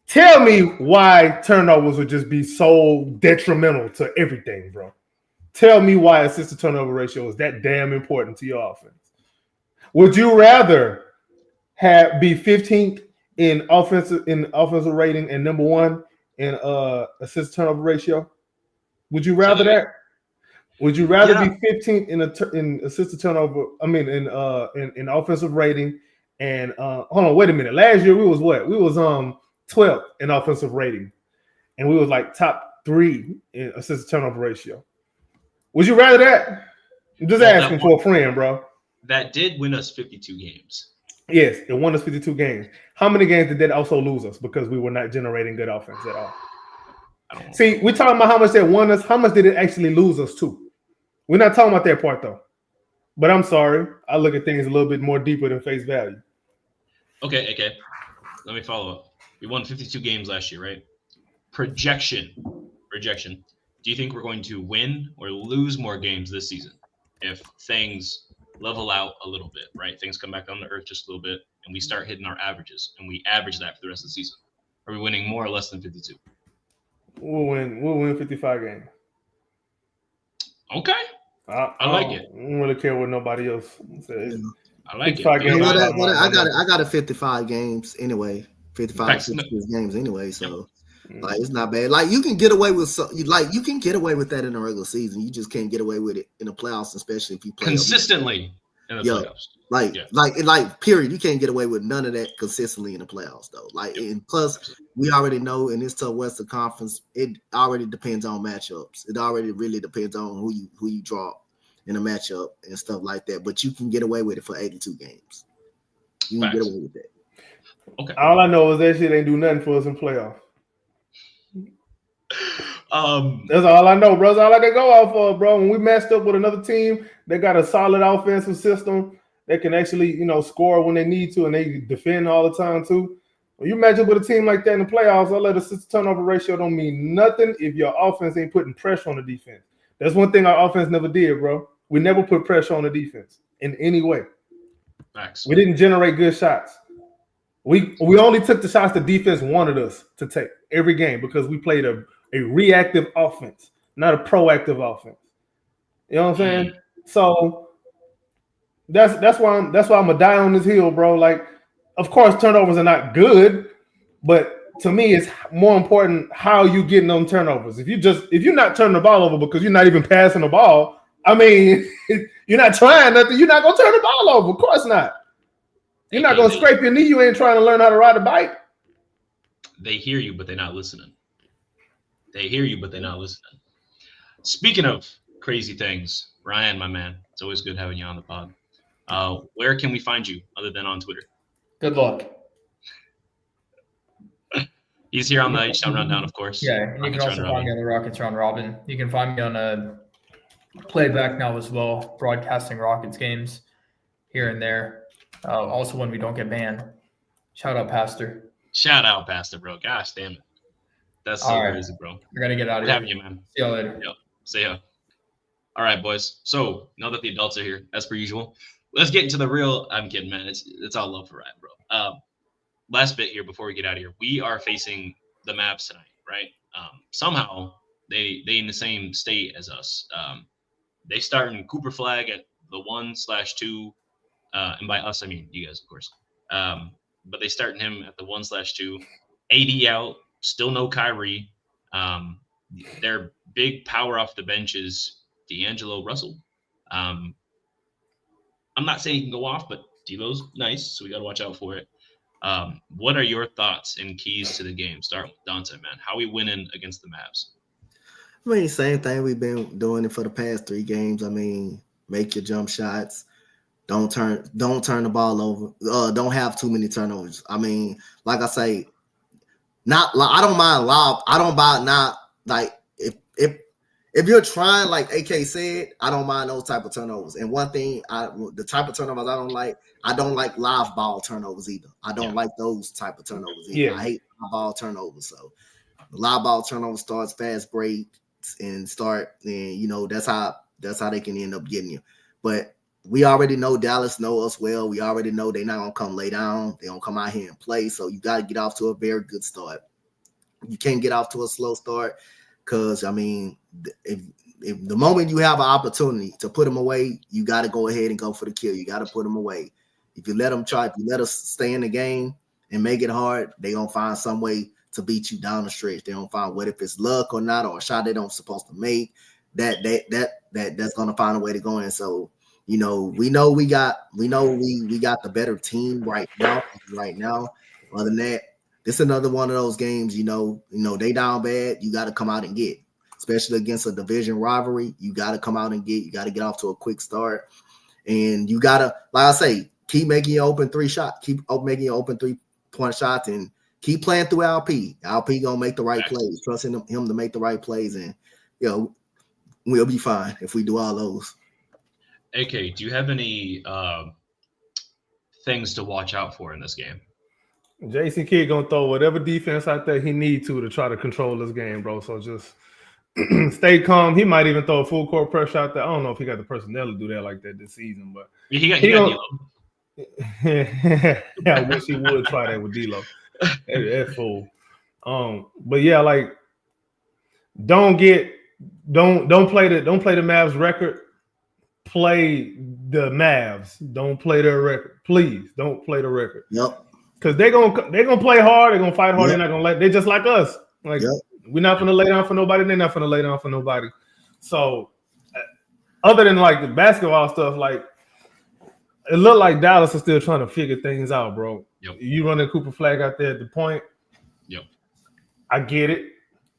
Tell me why turnovers would just be so detrimental to everything, bro. Tell me why assisted turnover ratio is that damn important to your offense. Would you rather be 15th in offensive rating and number one in assisted turnover ratio? Would you rather that? Would you rather be 15th in assisted turnover? I mean, in offensive rating and hold on, wait a minute. Last year we was what? We was 12th in offensive rating, and we was like top 3 in assisted turnover ratio. Would you rather that? I'm just asking for a friend, bro. That did win us 52 games. Yes, it won us 52 games. How many games did that also lose us because we were not generating good offense at all? See, we're talking about how much that won us. How much did it actually lose us to? We're not talking about that part, though. But I'm sorry. I look at things a little bit more deeper than face value. Okay. Let me follow up. We won 52 games last year, right? Projection. Do you think we're going to win or lose more games this season if things level out a little bit, right? Things come back down to earth just a little bit, and we start hitting our averages, and we average that for the rest of the season. Are we winning more or less than 52? We'll win 55 games. Okay. I like it. I don't really care what nobody else says. I like it. Games, I got a 55 games anyway. 55 games anyway. So like it's not bad. Like you can get away with you can get away with that in the regular season. You just can't get away with it in the playoffs, especially if you play consistently in the playoffs. Like period. You can't get away with none of that consistently in the playoffs though. Like and plus we already know in this tough Western Conference, it already depends on matchups. It already really depends on who you draw in a matchup and stuff like that. But you can get away with it for 82 games. You can get away with that. Okay. All I know is that shit ain't do nothing for us in playoffs. That's all I know, bro. That's all I can go out for, bro. When we matched up with another team that got a solid offensive system that can actually, score when they need to and they defend all the time too. When you match up with a team like that in the playoffs, all that assist turnover ratio don't mean nothing if your offense ain't putting pressure on the defense. That's one thing our offense never did, bro. We never put pressure on the defense in any way. Facts. We didn't generate good shots. We only took the shots the defense wanted us to take every game because we played a reactive offense, not a proactive offense. You know what I'm saying? So that's why I'm gonna die on this hill, bro. Like, of course, turnovers are not good, but to me, it's more important how you getting on turnovers. If you're not turning the ball over because you're not even passing the ball, I mean, you're not trying nothing. You're not gonna turn the ball over. Of course not. You're not gonna scrape your knee. You ain't trying to learn how to ride a bike. They hear you, but they're not listening. They hear you, but they're not listening. Speaking of crazy things, Ryan, my man, it's always good having you on the pod. Where can we find you other than on Twitter? Good luck. He's here on the H-Town Rundown, of course. Yeah, and you can also find me on the Rockets Round Robin. You can find me on a playback now as well, broadcasting Rockets games here and there. Also when we don't get banned. Shout out, Pastor. Shout out, Pastor, bro. Gosh, damn it. That's so crazy, bro. We're going to get out of here. Having you, man. See you later. Yep. See ya. All right, boys. So now that the adults are here, as per usual, let's get into the real. I'm kidding, man. It's all love for Ryan, bro. Last bit here before we get out of here. We are facing the Mavs tonight, right? Somehow they in the same state as us. They start in Cooper Flag at the 1/2. And by us, I mean you guys, of course. But they starting him at the 1/2. AD out, still no Kyrie. Their big power off the bench is D'Angelo Russell. I'm not saying he can go off, but D'Lo's nice, so we got to watch out for it. What are your thoughts and keys to the game? Start with Donte, man. How are we winning against the Mavs? I mean, same thing we've been doing it for the past 3 games. I mean, make your jump shots. Don't turn the ball over. Don't have too many turnovers. I mean, like I say, I don't mind lob. I don't mind not like if you're trying, like AK said, I don't mind those type of turnovers. And one thing, the type of turnovers I don't like live ball turnovers either. I don't like those type of turnovers either. I hate live ball turnovers. So the live ball turnover starts fast breaks and that's how they can end up getting you. But we already know Dallas know us well. We already know they're not gonna come lay down. They don't come out here and play. So you got to get off to a very good start. You can't get off to a slow start because I mean, if the moment you have an opportunity to put them away, you got to go ahead and go for the kill. You got to put them away. If you let us stay in the game and make it hard, they gonna find some way to beat you down the stretch. They don't find what if it's luck or not or a shot they don't supposed to make. That's gonna find a way to go in. So. We got the better team right now. Other than that, this is another one of those games, they down bad. You got to come out and get, especially against a division rivalry. You got to come out and get. You got to get off to a quick start, and you got to, like I say, keep making your open 3 shots. Keep making your open 3-point shots, and keep playing through LP. LP gonna make the right plays. Trusting him to make the right plays, and we'll be fine if we do all those. AK, do you have any things to watch out for in this game? Jason Kidd gonna throw whatever defense out there he need to try to control this game, bro. So just stay calm. He might even throw a full court press out there. I don't know if he got the personnel to do that like that this season, but he got D'Lo. Yeah, I wish he would try that with D'Lo. That fool. But yeah, like don't play the Mavs record. Play the Mavs. Don't play their record. Please don't play the record. Yep. Because they're gonna play hard. They're gonna fight hard. Yep. They're not gonna let. They're just like us. Like we're not gonna lay down for nobody. They're not gonna lay down for nobody. So, other than like the basketball stuff, like it looked like Dallas is still trying to figure things out, bro. Yep. You running Cooper Flag out there at the point. Yep. I get it.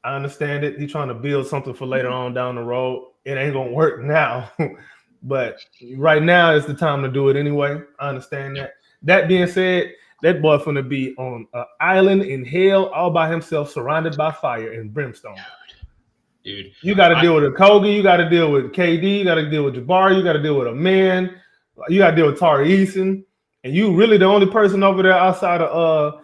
I understand it. He's trying to build something for later on down the road. It ain't gonna work now, but right now is the time to do it anyway. I understand that. That being said, that boy gonna be on an island in hell all by himself, surrounded by fire and brimstone. Dude, you got to deal with a Kogi, you got to deal with KD, you got to deal with Jabari, you got to deal with a man, you got to deal with Tari Eason, and you really the only person over there outside of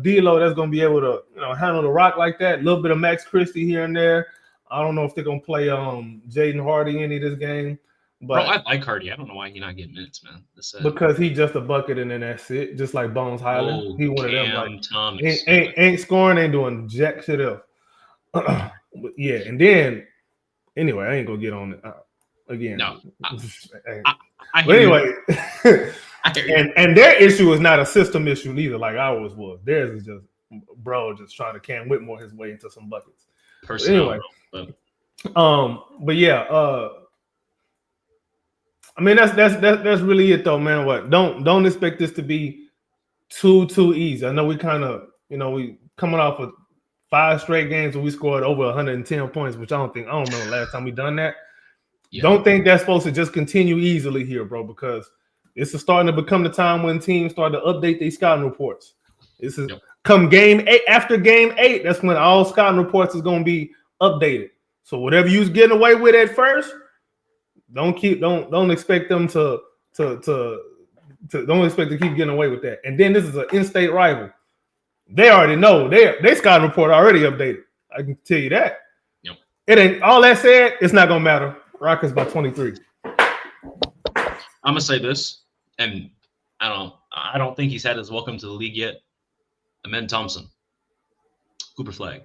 D'Lo that's gonna be able to handle the rock like that. A little bit of Max Christie here and there. I don't know if they're gonna play Jaden Hardy any of this game, but bro, I like Hardy. I don't know why he's not getting minutes, man. Because he's just a bucket and then that's it. Just like Bones Highland, he one of them. Like Thomas. Ain't scoring, ain't doing jack shit else. But yeah, and then anyway, I ain't gonna get on it again. No, but anyway, and their issue is not a system issue neither, like ours was. Theirs is just just trying to Cam Whitmore his way into some buckets. Anyway, but yeah, I mean that's really it though, man. What don't expect this to be too easy. I know we kind of we coming off of 5 straight games where we scored over 110 points, which I don't remember the last time we done that. Yeah. Don't think that's supposed to just continue easily here, bro, because this is starting to become the time when teams start to update their scouting reports. This is come game 8, after game 8, that's when all scouting reports is going to be updated. So whatever you was getting away with at first, don't expect them to don't expect to keep getting away with that. And then this is an in-state rival. They already know their scouting report already updated. I can tell you that. Yep. It ain't all that said. It's not gonna matter. Rockets by 23. I'm gonna say this, and I don't think he's had his welcome to the league yet. Amen Thompson, Cooper Flag,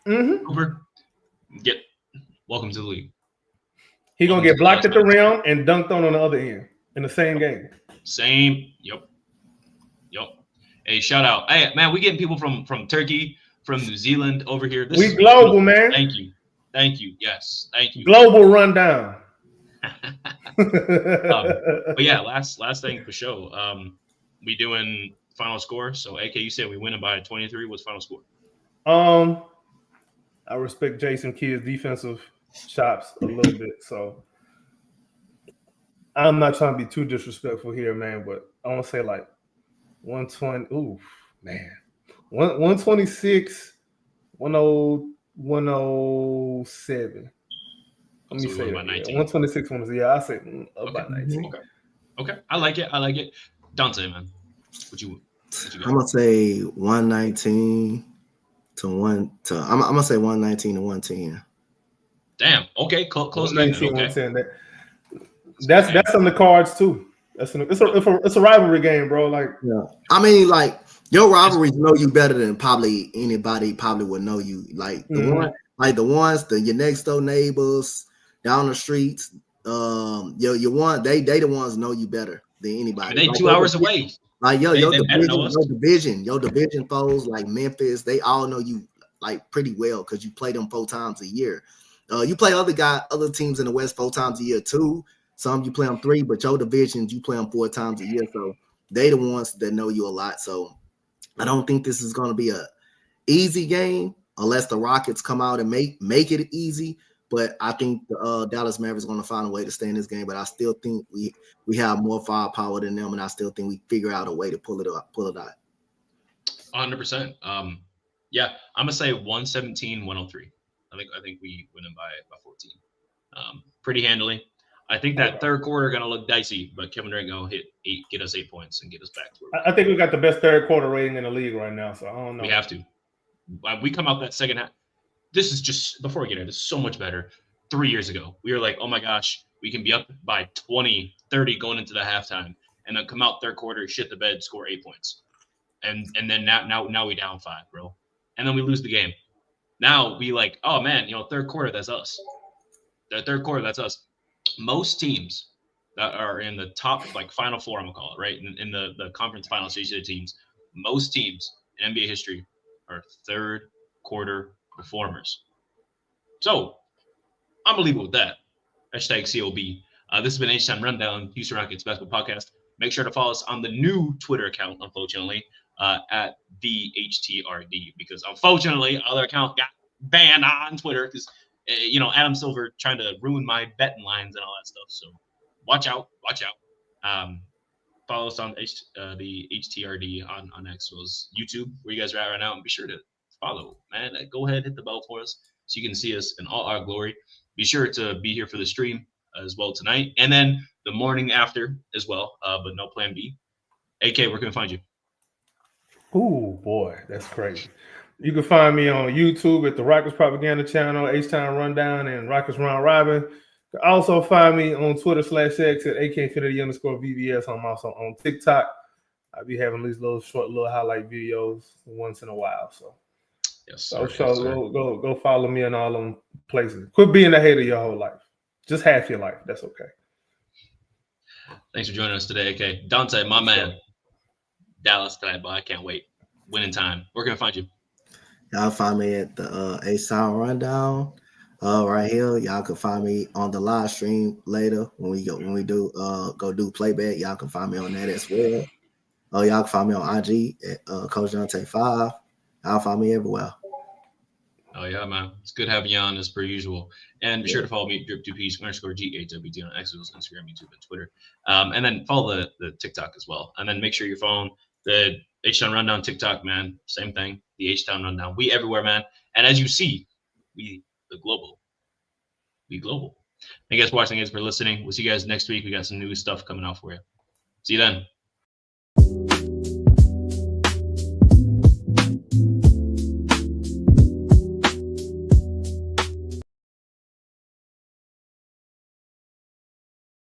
Cooper, get welcome to the league. He gonna get blocked at the rim and dunked on the other end in the same game. Yep. Hey, shout out. Hey, man, we getting people from Turkey, from New Zealand over here. We global, man. Thank you. Yes, thank you. Global rundown. But yeah, last thing for show. We doing final score. So, AK, you said we winning by 23. What's final score? I respect Jason Kidd's defensive chops a little bit, so I'm not trying to be too disrespectful here, man. But I want to say like 120. Ooh, man. 126, 107. Let me say that. 126, I say about 19. Okay. I like it. Donte, man. What you got? I'm gonna say 119 to I'm gonna say 119 to 110. Damn. Okay. Close. 119, 110. That's on the cards too. It's a rivalry game, bro. Like, yeah. I mean, like your rivalries know you better than probably anybody would know you. Like your next door neighbors down the streets. They the ones know you better than anybody. They 2 hours away. Like your division foes like Memphis, they all know you like pretty well because you play them 4 times a year. You play other teams in the West 4 times a year too. Some you play them 3, but your divisions you play them 4 times a year. So they the ones that know you a lot. So I don't think this is going to be a easy game unless the Rockets come out and make it easy. But I think the Dallas Mavericks are going to find a way to stay in this game. But I still think we have more firepower than them, and I still think we figure out a way to pull it out. 100%. Yeah, I'm gonna say 117-103. I think we win them by 14. Pretty handily. I think that third quarter gonna look dicey, but Kevin Durant gonna get us 8 points and get us back to where I think we got the best third quarter rating in the league right now. So I don't know. We have to. We come out that second half. this is just before we get into this, so much better. 3 years ago, we were like, oh my gosh, we can be up by 20, 30 going into the halftime, and then come out third quarter, shit the bed, score 8 points, and then now we down 5, bro, and then we lose the game. Now we like, oh man, third quarter, that's us. The third quarter, that's us. Most teams that are in the top, like, Final Four, I'm gonna call it, right, in the conference final stage of the teams, most teams in NBA history are third quarter performers. So unbelievable with that. Hashtag COB. This has been H-Time Rundown, Houston Rockets Basketball Podcast. Make sure to follow us on the new Twitter account, unfortunately, at the HTRD, because unfortunately, other account got banned on Twitter because, Adam Silver trying to ruin my betting lines and all that stuff. So watch out. Follow us on the HTRD on X, was YouTube, where you guys are at right now, and be sure to follow, man. Go ahead, hit the bell for us so you can see us in all our glory. Be sure to be here for the stream as well tonight, and then the morning after as well, but no plan B. AK, where can we find you? Ooh, boy, that's crazy. You can find me on YouTube at the Rockets Propaganda Channel, H-Time Rundown, and Rockets Round Robin. You can also find me on Twitter /X at AKinfinity_VBS. I'm also on TikTok. I'll be having these short highlight videos once in a while. So, yes, sir. Go follow me in all them places. Quit being a hater your whole life. Just half your life. That's okay. Thanks for joining us today, AK. Donte, my man. Dallas tonight, but I can't wait. Winning time. Where can I find you? Y'all find me at the H-Time Rundown right here. Y'all can find me on the live stream later when we do playback. Y'all can find me on that as well. Y'all can find me on IG at Coach Donte 5. Y'all find me everywhere. Oh yeah, man. It's good having you on as per usual. And be sure to follow me at drip2ps_GAWD on X, Instagram, YouTube, and Twitter. And then follow the TikTok as well. And then make sure you're following the H-Town Rundown TikTok, man. Same thing. The H-Town Rundown. We everywhere, man. And as you see, we global. Thank you guys for watching. Thanks for listening. We'll see you guys next week. We got some new stuff coming out for you. See you then.